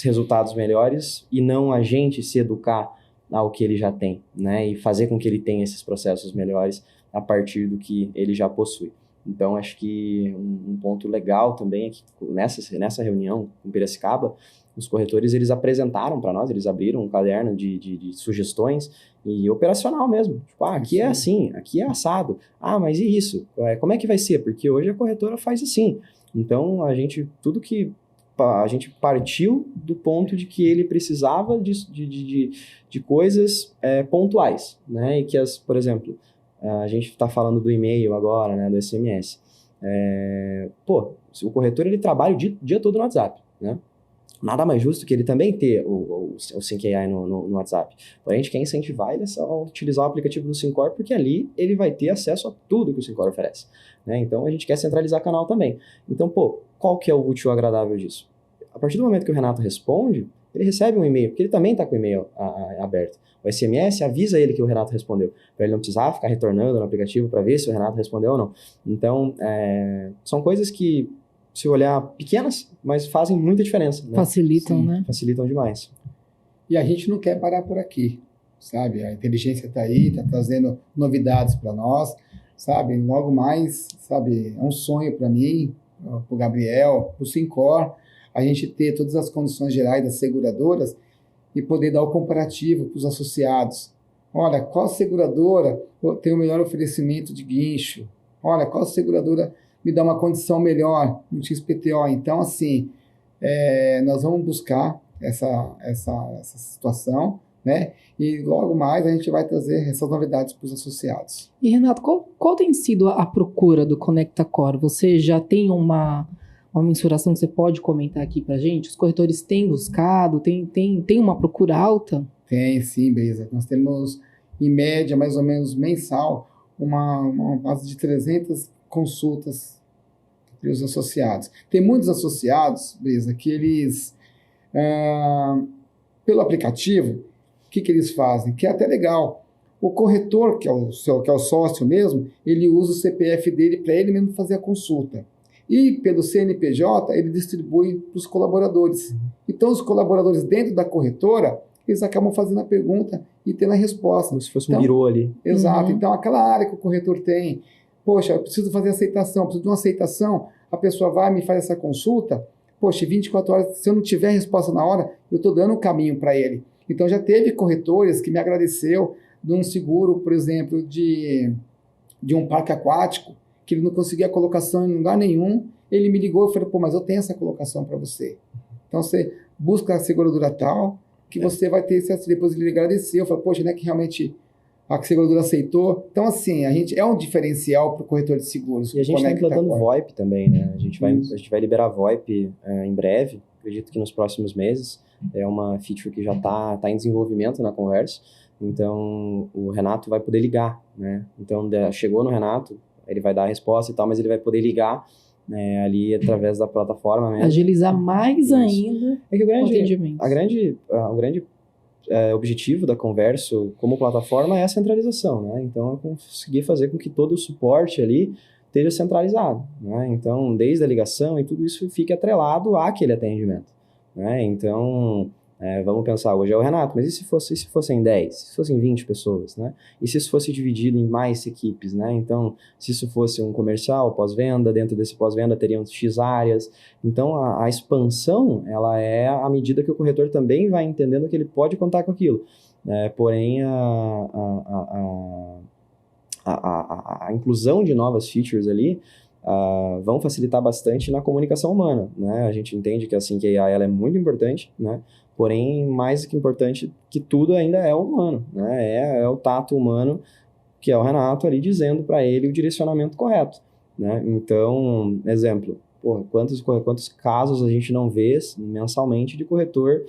resultados melhores e não a gente se educar ao que ele já tem, né? E fazer com que ele tenha esses processos melhores a partir do que ele já possui. Então, acho que um ponto legal também é que nessa reunião com Piracicaba, os corretores, eles apresentaram para nós, eles abriram um caderno de sugestões e operacional mesmo. Tipo, aqui é assim, aqui é assado. Mas e isso? Como é que vai ser? Porque hoje a corretora faz assim. Então, a gente partiu do ponto de que ele precisava de coisas pontuais, né? E que, por exemplo, a gente está falando do e-mail agora, né? Do SMS. O corretor, ele trabalha o dia todo no WhatsApp, né? Nada mais justo que ele também ter o Sync AI no WhatsApp. Porém, a gente quer incentivar ele a utilizar o aplicativo do Syncor, porque ali ele vai ter acesso a tudo que o Syncor oferece, né? Então, a gente quer centralizar o canal também. Então, qual que é o útil e agradável disso? A partir do momento que o Renato responde, ele recebe um e-mail, porque ele também está com o e-mail aberto. O SMS avisa ele que o Renato respondeu, para ele não precisar ficar retornando no aplicativo para ver se o Renato respondeu ou não. Então, são coisas que, se olhar, pequenas, mas fazem muita diferença, né? Facilitam, né? Facilitam demais. E a gente não quer parar por aqui, sabe? A inteligência está aí, está trazendo novidades para nós, sabe? Logo mais, sabe? É um sonho para mim, para o Gabriel, para o Syncor, a gente ter todas as condições gerais das seguradoras e poder dar o comparativo para os associados. Olha, qual seguradora tem o melhor oferecimento de guincho? Olha, qual seguradora me dá uma condição melhor no XPTO? Então, assim, nós vamos buscar essa situação, né? E logo mais a gente vai trazer essas novidades para os associados. E, Renato, qual tem sido a procura do ConectaCore? Você já tem uma mensuração que você pode comentar aqui para a gente? Os corretores têm buscado? Tem uma procura alta? Tem, sim, Beisa. Nós temos, em média, mais ou menos mensal, uma base de 300 consultas para os associados. Tem muitos associados, Beisa, que eles, pelo aplicativo, o que eles fazem? Que é até legal. O corretor, que é o sócio mesmo, ele usa o CPF dele para ele mesmo fazer a consulta. E pelo CNPJ, ele distribui para os colaboradores. Então, os colaboradores dentro da corretora, eles acabam fazendo a pergunta e tendo a resposta. Como se fosse um birô ali. Exato. Então, aquela área que o corretor tem, poxa, eu preciso fazer aceitação, preciso de uma aceitação, a pessoa vai me faz essa consulta, poxa, 24 horas, se eu não tiver resposta na hora, eu estou dando um caminho para ele. Então, já teve corretores que me agradeceu de um seguro, por exemplo, de um parque aquático, que ele não conseguia colocação em lugar nenhum, ele me ligou e falou, mas eu tenho essa colocação para você. Então, você busca a seguradora tal, que você vai ter acesso. Depois ele agradeceu, eu falei, poxa, né, que realmente a seguradora aceitou. Então, assim, a gente é um diferencial para o corretor de seguros. E a gente está implantando VoIP também, né? A gente vai liberar VoIP em breve, acredito que nos próximos meses. É uma feature que já está em desenvolvimento na Converse. Então, o Renato vai poder ligar, né? Então, chegou no Renato, ele vai dar a resposta e tal, mas ele vai poder ligar, né, ali através da plataforma mesmo. Agilizar mais ainda que o atendimento. O grande objetivo da Converso como plataforma é a centralização, né? Então, é conseguir fazer com que todo o suporte ali esteja centralizado, né? Então, desde a ligação e tudo isso fique atrelado àquele atendimento, né? Então, vamos pensar, hoje é o Renato, mas e se fossem 10? Se fossem 20 pessoas, né? E se isso fosse dividido em mais equipes, né? Então, se isso fosse um comercial, pós-venda, dentro desse pós-venda teriam X áreas. Então, a expansão, ela é à medida que o corretor também vai entendendo que ele pode contar com aquilo. Porém, a inclusão de novas features ali vão facilitar bastante na comunicação humana, né? A gente entende que a Sync AI ela é muito importante, né? Porém, mais do que importante que tudo ainda é o humano, né? É o tato humano, que é o Renato ali dizendo para ele o direcionamento correto, né? Então, exemplo, porra, quantos casos a gente não vê mensalmente de corretor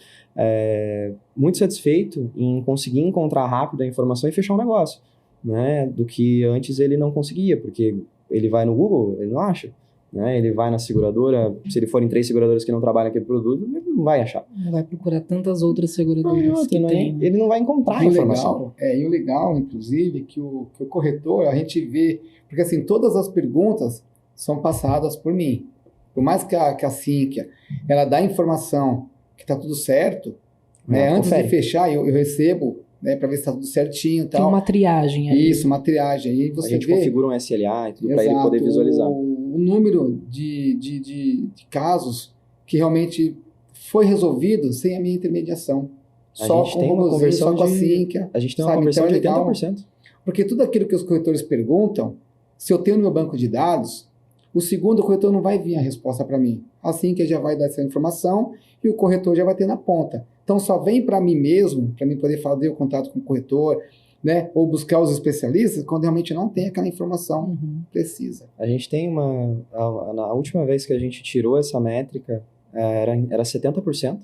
muito satisfeito em conseguir encontrar rápido a informação e fechar um negócio, né? Do que antes ele não conseguia, porque ele vai no Google, ele não acha. Né? Ele vai na seguradora, se ele for em 3 seguradoras que não trabalham aquele produto, ele não vai achar. Não vai procurar tantas outras seguradoras que tem. Ele não vai encontrar a informação. E o legal, inclusive, que o corretor, a gente vê, porque assim, todas as perguntas são passadas por mim. Por mais que a Cínquia, ela dá informação que está tudo certo, né? Antes de fechar, eu recebo, né, para ver se está tudo certinho e tal. Tem uma triagem aí. Isso, uma triagem. Aí você a gente vê, configura um SLA e tudo para ele poder visualizar. O número de casos que realmente foi resolvido sem a minha intermediação. Só com o robozinho, só com a Cínquia. A gente tem uma conversão de 80%. Porque tudo aquilo que os corretores perguntam, se eu tenho no meu banco de dados, o segundo corretor não vai vir a resposta para mim. A Cínquia já vai dar essa informação e o corretor já vai ter na ponta. Então só vem para mim mesmo, para mim poder fazer o contato com o corretor, né, ou buscar os especialistas quando realmente não tem aquela informação precisa. A gente tem na última vez que a gente tirou essa métrica, era 70%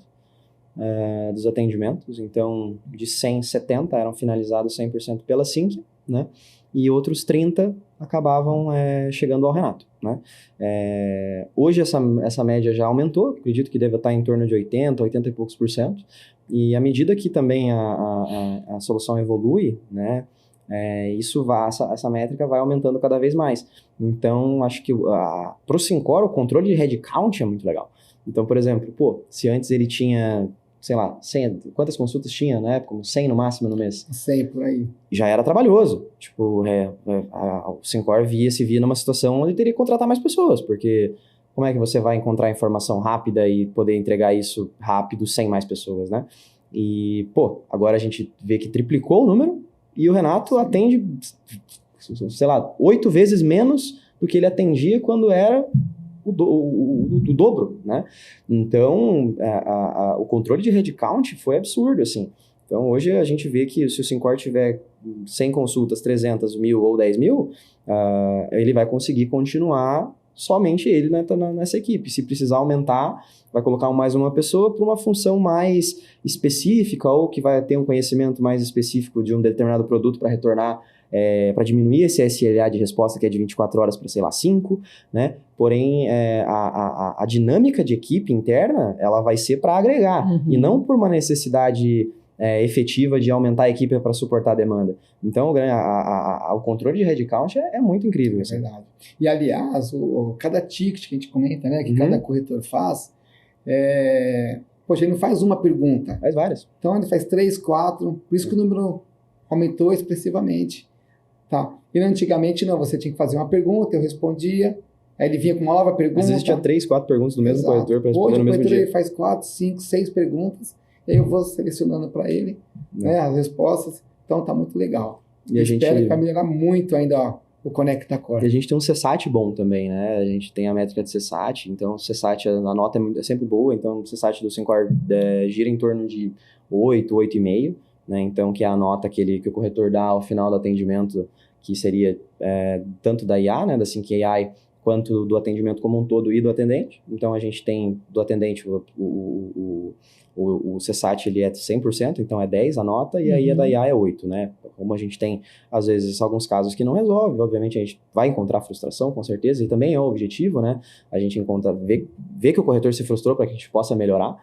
dos atendimentos, então de 100, 70 eram finalizados 100% pela Cínquia, né, e outros 30 acabavam chegando ao Renato, né. Hoje essa média já aumentou, acredito que deve estar em torno de 80 e poucos por cento, e à medida que também a solução evolui, né, essa métrica vai aumentando cada vez mais. Então, acho que para o Syncor, o controle de headcount é muito legal. Então, por exemplo, se antes ele tinha, sei lá, 100, quantas consultas tinha na época? 100 no máximo no mês? 100 por aí. Já era trabalhoso. Tipo, o Syncor se via numa situação onde teria que contratar mais pessoas, porque como é que você vai encontrar informação rápida e poder entregar isso rápido sem mais pessoas, né? E, agora a gente vê que triplicou o número e o Renato atende, sei lá, 8 vezes menos do que ele atendia quando era o dobro, né? Então, o controle de headcount foi absurdo, assim. Então, hoje a gente vê que se o Syncor tiver 100 consultas, 300, 1.000 ou 10.000, ele vai conseguir continuar somente ele nessa equipe. Se precisar aumentar, vai colocar mais uma pessoa para uma função mais específica ou que vai ter um conhecimento mais específico de um determinado produto para retornar, para diminuir esse SLA de resposta que é de 24 horas para, sei lá, 5, né? Porém, a dinâmica de equipe interna, ela vai ser para agregar e não por uma necessidade efetiva de aumentar a equipe para suportar a demanda. Então, o controle de headcount é muito incrível. É verdade. E, aliás, cada ticket que a gente comenta, né, que cada corretor faz, ele não faz uma pergunta. Faz várias. Então, ele faz 3, 4, por isso que o número aumentou expressivamente. Tá. E antigamente, não, você tinha que fazer uma pergunta, eu respondia, aí ele vinha com uma nova pergunta. Às vezes tinha 3, 4 perguntas do mesmo corretor para responder no mesmo dia. Hoje o corretor ele faz 4, 5, 6 perguntas, e aí eu vou selecionando para ele né, as respostas. Então tá muito legal. E a gente espero que vai melhorar muito ainda o Conecta Core. E a gente tem um CSAT bom também, né? A gente tem a métrica de CSAT, então o CSAT, a nota é sempre boa, então o CSAT do Syncor gira em torno de 8, 8,5, né? Então que é a nota que o corretor dá ao final do atendimento, que seria tanto da IA, né, da Sync AI, quanto do atendimento como um todo e do atendente. Então a gente tem do atendente o CSAT ele é 100%, então é 10 a nota, e aí a da IA é 8, né? Como a gente tem, às vezes, alguns casos que não resolve, obviamente a gente vai encontrar frustração, com certeza, e também é o objetivo, né? A gente ver que o corretor se frustrou para que a gente possa melhorar,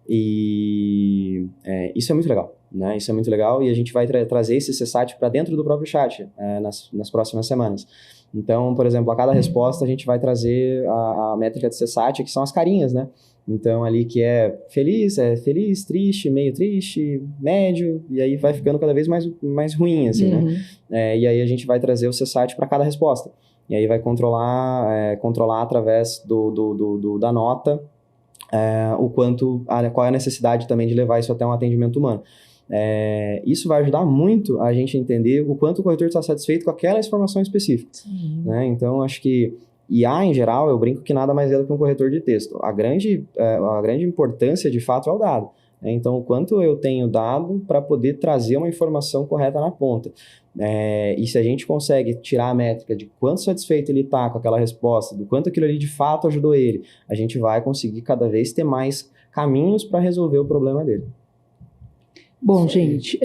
e isso é muito legal, né? Isso é muito legal, e a gente vai trazer esse CSAT para dentro do próprio chat nas próximas semanas. Então, por exemplo, a cada resposta a gente vai trazer a métrica de CSAT, que são as carinhas, né? Então, ali que é feliz, triste, meio triste, médio, e aí vai ficando cada vez mais ruim, assim, né? E aí a gente vai trazer o CSAT para cada resposta. E aí vai controlar através da nota qual é a necessidade também de levar isso até um atendimento humano. Isso vai ajudar muito a gente a entender o quanto o corretor está satisfeito com aquela informação específica. Né? Então, acho que IA, em geral, eu brinco que nada mais é do que um corretor de texto. A grande importância, de fato, é o dado. Então, o quanto eu tenho dado para poder trazer uma informação correta na ponta. E se a gente consegue tirar a métrica de quanto satisfeito ele está com aquela resposta, do quanto aquilo ali de fato ajudou ele, a gente vai conseguir cada vez ter mais caminhos para resolver o problema dele. Bom, gente,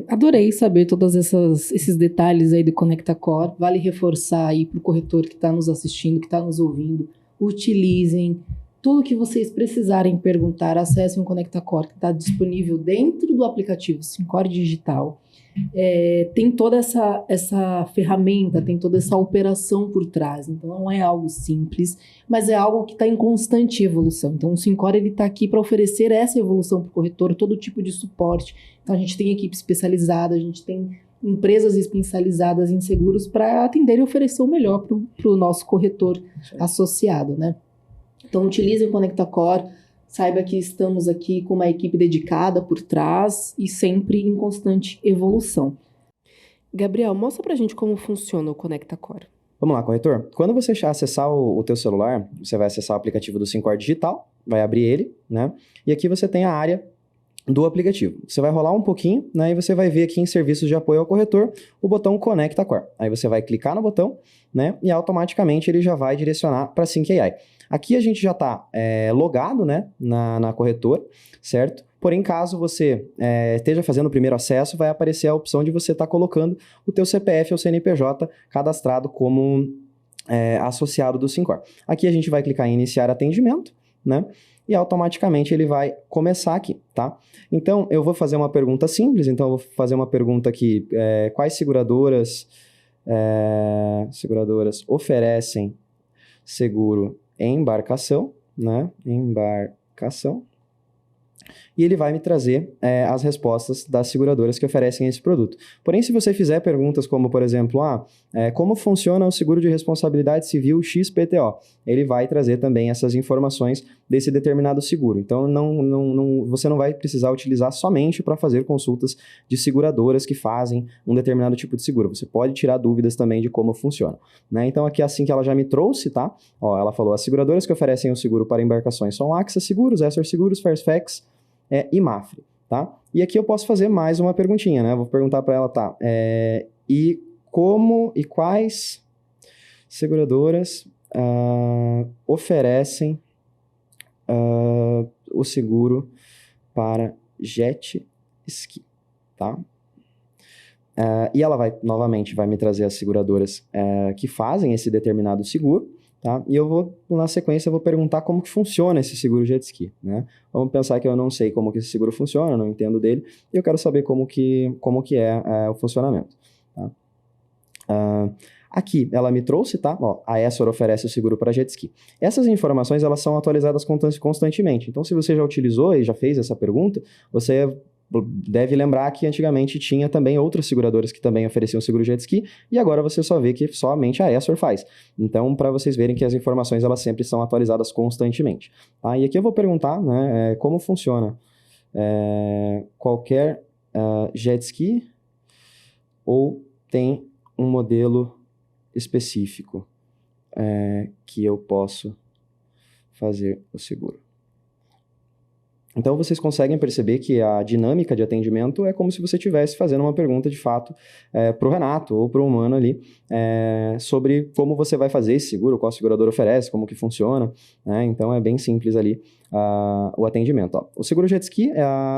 adorei saber todos esses detalhes aí do ConectaCore. Vale reforçar aí para o corretor que está nos assistindo, que está nos ouvindo, utilizem tudo que vocês precisarem perguntar, acessem o ConectaCore, que está disponível dentro do aplicativo Syncore Digital. Tem toda essa ferramenta, tem toda essa operação por trás. Então, não é algo simples, mas é algo que está em constante evolução. Então, o Syncore está aqui para oferecer essa evolução para o corretor, todo tipo de suporte. Então, a gente tem equipe especializada, a gente tem empresas especializadas em seguros para atender e oferecer o melhor para o nosso corretor associado, né? Então, utilize o ConectaCore, saiba que estamos aqui com uma equipe dedicada por trás e sempre em constante evolução. Gabriel, mostra pra gente como funciona o ConectaCore. Vamos lá, corretor. Quando você acessar o teu celular, você vai acessar o aplicativo do Syncore Digital, vai abrir ele, né? E aqui você tem a área do aplicativo. Você vai rolar um pouquinho, né? E você vai ver aqui em serviços de apoio ao corretor o botão ConectaCore. Aí você vai clicar no botão, né? E automaticamente ele já vai direcionar para a Sync AI. Aqui a gente já está logado, né, na corretora, certo? Porém, caso você esteja fazendo o primeiro acesso, vai aparecer a opção de você estar colocando o teu CPF ou CNPJ cadastrado como associado do Syncore. Aqui a gente vai clicar em iniciar atendimento, né? E automaticamente ele vai começar aqui, tá? Então, eu vou fazer uma pergunta simples. Então, eu vou fazer uma pergunta aqui. Quais seguradoras oferecem seguro embarcação, né? Embarcação. E ele vai me trazer as respostas das seguradoras que oferecem esse produto. Porém, se você fizer perguntas como, por exemplo, como funciona o seguro de responsabilidade civil XPTO? Ele vai trazer também essas informações desse determinado seguro. Então, você não vai precisar utilizar somente para fazer consultas de seguradoras que fazem um determinado tipo de seguro. Você pode tirar dúvidas também de como funciona, né? Então, aqui assim que ela já me trouxe, tá? Ela falou, as seguradoras que oferecem o seguro para embarcações são AXA Seguros, Essor Seguros, Fairfax, e Mafre, tá? E aqui eu posso fazer mais uma perguntinha, né? Vou perguntar para ela, tá? E quais seguradoras oferecem o seguro para jet ski, tá? E ela novamente vai me trazer as seguradoras que fazem esse determinado seguro, tá? E na sequência, eu vou perguntar como que funciona esse seguro jet ski, né? Vamos pensar que eu não sei como que esse seguro funciona, eu não entendo dele, e eu quero saber como que é o funcionamento, tá? Aqui, ela me trouxe, tá? A Essor oferece o seguro para jet ski. Essas informações, elas são atualizadas constantemente. Então, se você já utilizou e já fez essa pergunta, você deve lembrar que antigamente tinha também outras seguradoras que também ofereciam seguro jet ski, e agora você só vê que somente a Essor faz. Então, para vocês verem que as informações elas sempre são atualizadas constantemente. Tá? E aqui eu vou perguntar, né, como funciona qualquer jet ski ou tem um modelo específico que eu posso fazer o seguro. Então, vocês conseguem perceber que a dinâmica de atendimento é como se você estivesse fazendo uma pergunta, de fato, para o Renato ou para o humano ali, sobre como você vai fazer esse seguro, qual segurador oferece, como que funciona, né? Então, é bem simples ali o atendimento. O seguro jet ski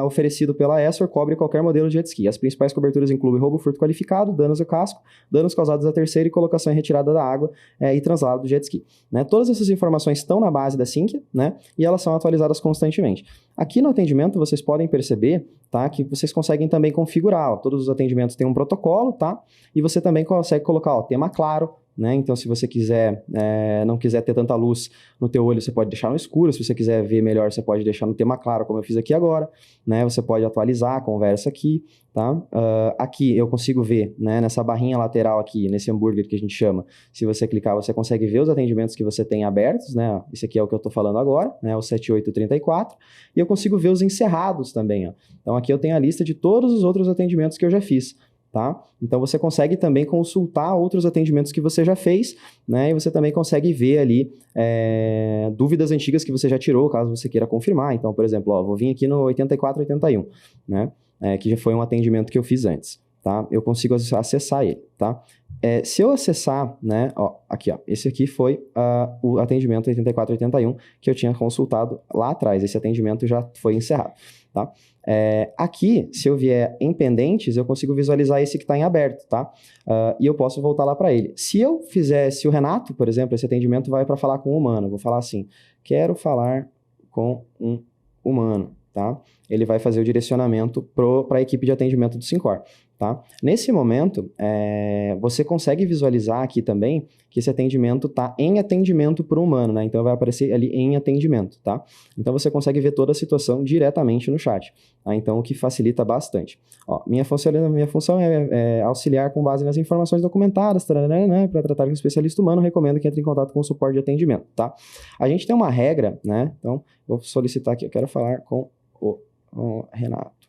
oferecido pela Essor cobre qualquer modelo de jet ski. As principais coberturas incluem roubo, furto qualificado, danos ao casco, danos causados a terceiro e colocação e retirada da água e translado do jet ski, né? Todas essas informações estão na base da Sync, né? E elas são atualizadas constantemente. Aqui no atendimento, vocês podem perceber, tá, que vocês conseguem também configurar. Todos os atendimentos têm um protocolo, tá? E você também consegue colocar tema claro, né? Então, se você não quiser ter tanta luz no teu olho, você pode deixar no escuro. Se você quiser ver melhor, você pode deixar no tema claro, como eu fiz aqui agora, né? Você pode atualizar a conversa aqui, tá? Aqui eu consigo ver, né, nessa barrinha lateral aqui, nesse hambúrguer que a gente chama, se você clicar, você consegue ver os atendimentos que você tem abertos, né? Esse aqui é o que eu tô falando agora, né? O 7834. E eu consigo ver os encerrados também, ó. Então, aqui eu tenho a lista de todos os outros atendimentos que eu já fiz. tá? Então você consegue também consultar outros atendimentos que você já fez, né? E você também consegue ver ali dúvidas antigas que você já tirou, caso você queira confirmar. Então, por exemplo, ó, vou vir aqui no 8481, né? Que já foi um atendimento que eu fiz antes, tá? Eu consigo acessar ele, tá? Se eu acessar, né, ó, aqui, ó, esse aqui foi o atendimento 8481 que eu tinha consultado lá atrás. Esse atendimento já foi encerrado, tá? Aqui, se eu vier em pendentes, eu consigo visualizar esse que está em aberto, tá? E eu posso voltar lá para ele. Se o Renato, por exemplo, esse atendimento vai para falar com um humano, eu vou falar assim, quero falar com um humano, tá? Ele vai fazer o direcionamento para a equipe de atendimento do Syncor, tá? Nesse momento, você consegue visualizar aqui também que esse atendimento está em atendimento para o humano, né? Então vai aparecer ali em atendimento, tá? Então você consegue ver toda a situação diretamente no chat, tá? Então o que facilita bastante. Ó, minha função é auxiliar com base nas informações documentadas, para tratar com um especialista humano, recomendo que entre em contato com o suporte de atendimento, tá? A gente tem uma regra, né? Então vou solicitar aqui, eu quero falar com o Renato.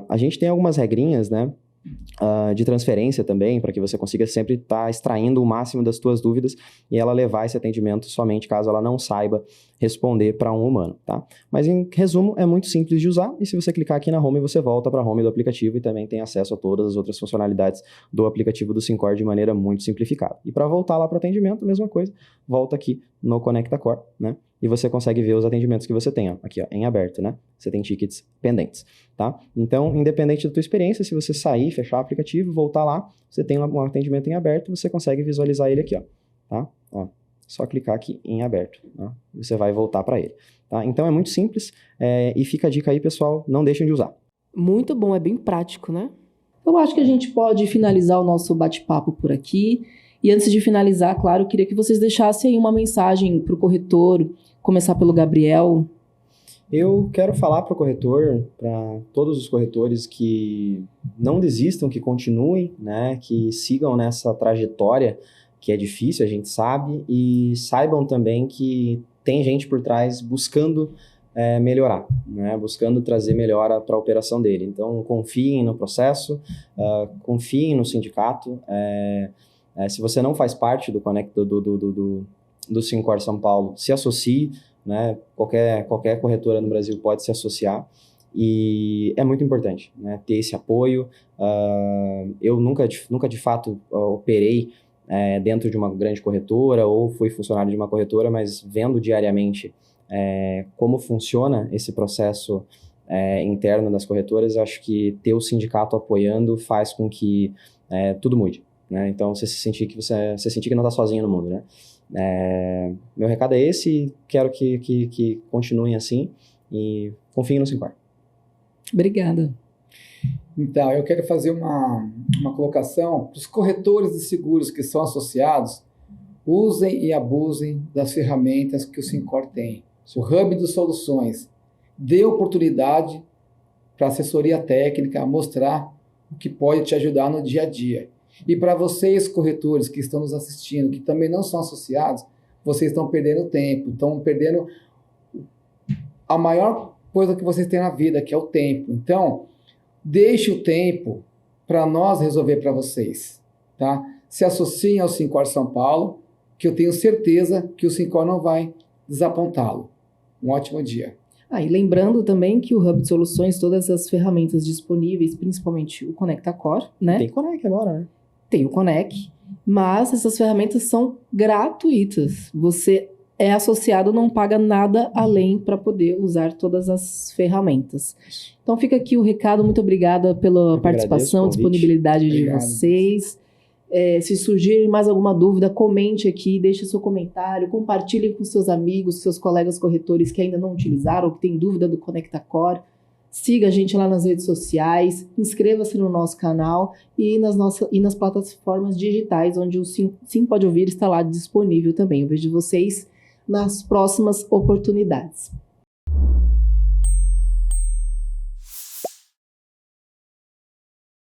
A gente tem algumas regrinhas, né, de transferência também, para que você consiga sempre estar extraindo o máximo das suas dúvidas e ela levar esse atendimento somente caso ela não saiba responder para um humano, tá? Mas em resumo, é muito simples de usar e se você clicar aqui na home, você volta para a home do aplicativo e também tem acesso a todas as outras funcionalidades do aplicativo do Syncor de maneira muito simplificada. E para voltar lá para o atendimento, a mesma coisa, volta aqui no Conecta Core, né? E você consegue ver os atendimentos que você tem, ó, aqui, ó, em aberto, né? Você tem tickets pendentes, tá? Então, independente da tua experiência, se você sair, fechar o aplicativo, voltar lá, você tem um atendimento em aberto, você consegue visualizar ele aqui, ó, tá? Ó, só clicar aqui em aberto, tá? E você vai voltar para ele, tá? Então, é muito simples e fica a dica aí, pessoal, não deixem de usar. Muito bom, é bem prático, né? Eu acho que a gente pode finalizar o nosso bate-papo por aqui. E antes de finalizar, claro, eu queria que vocês deixassem aí uma mensagem para o corretor, começar pelo Gabriel. Eu quero falar para o corretor, para todos os corretores que não desistam, que continuem, né, que sigam nessa trajetória que é difícil, a gente sabe, e saibam também que tem gente por trás buscando melhorar, né, buscando trazer melhora para a operação dele. Então, confiem no processo, confiem no sindicato. Se você não faz parte do do Syncor São Paulo, se associe, né? Qualquer corretora no Brasil pode se associar e é muito importante, né, ter esse apoio. Eu nunca de fato operei dentro de uma grande corretora ou fui funcionário de uma corretora, mas vendo diariamente como funciona esse processo interno das corretoras, acho que ter o sindicato apoiando faz com que tudo mude, né? Então você sentir que não está sozinho no mundo, né? Meu recado é esse e quero que continuem assim e confiem no Syncor. Obrigada. Então, eu quero fazer uma colocação para os corretores de seguros que são associados, usem e abusem das ferramentas que o Syncor tem. O Hub de Soluções dê oportunidade para assessoria técnica mostrar o que pode te ajudar no dia a dia. E para vocês, corretores que estão nos assistindo, que também não são associados, vocês estão perdendo tempo, estão perdendo a maior coisa que vocês têm na vida, que é o tempo. Então, deixe o tempo para nós resolver para vocês, tá? Se associem ao Syncor São Paulo, que eu tenho certeza que o Syncor não vai desapontá-lo. Um ótimo dia. E lembrando também que o Hub de Soluções, todas as ferramentas disponíveis, principalmente o Conecta Core, né? Tem Conec agora, né? Tem o Conec, mas essas ferramentas são gratuitas. Você é associado, não paga nada além para poder usar todas as ferramentas. Então fica aqui o recado, muito obrigada pela participação, disponibilidade de vocês. Se surgir mais alguma dúvida, comente aqui, deixe seu comentário, compartilhe com seus amigos, seus colegas corretores que ainda não utilizaram ou que têm dúvida do Conecta Core. Siga a gente lá nas redes sociais, inscreva-se no nosso canal e nas plataformas digitais, onde o Sim Pode Ouvir está lá disponível também. Eu vejo vocês nas próximas oportunidades.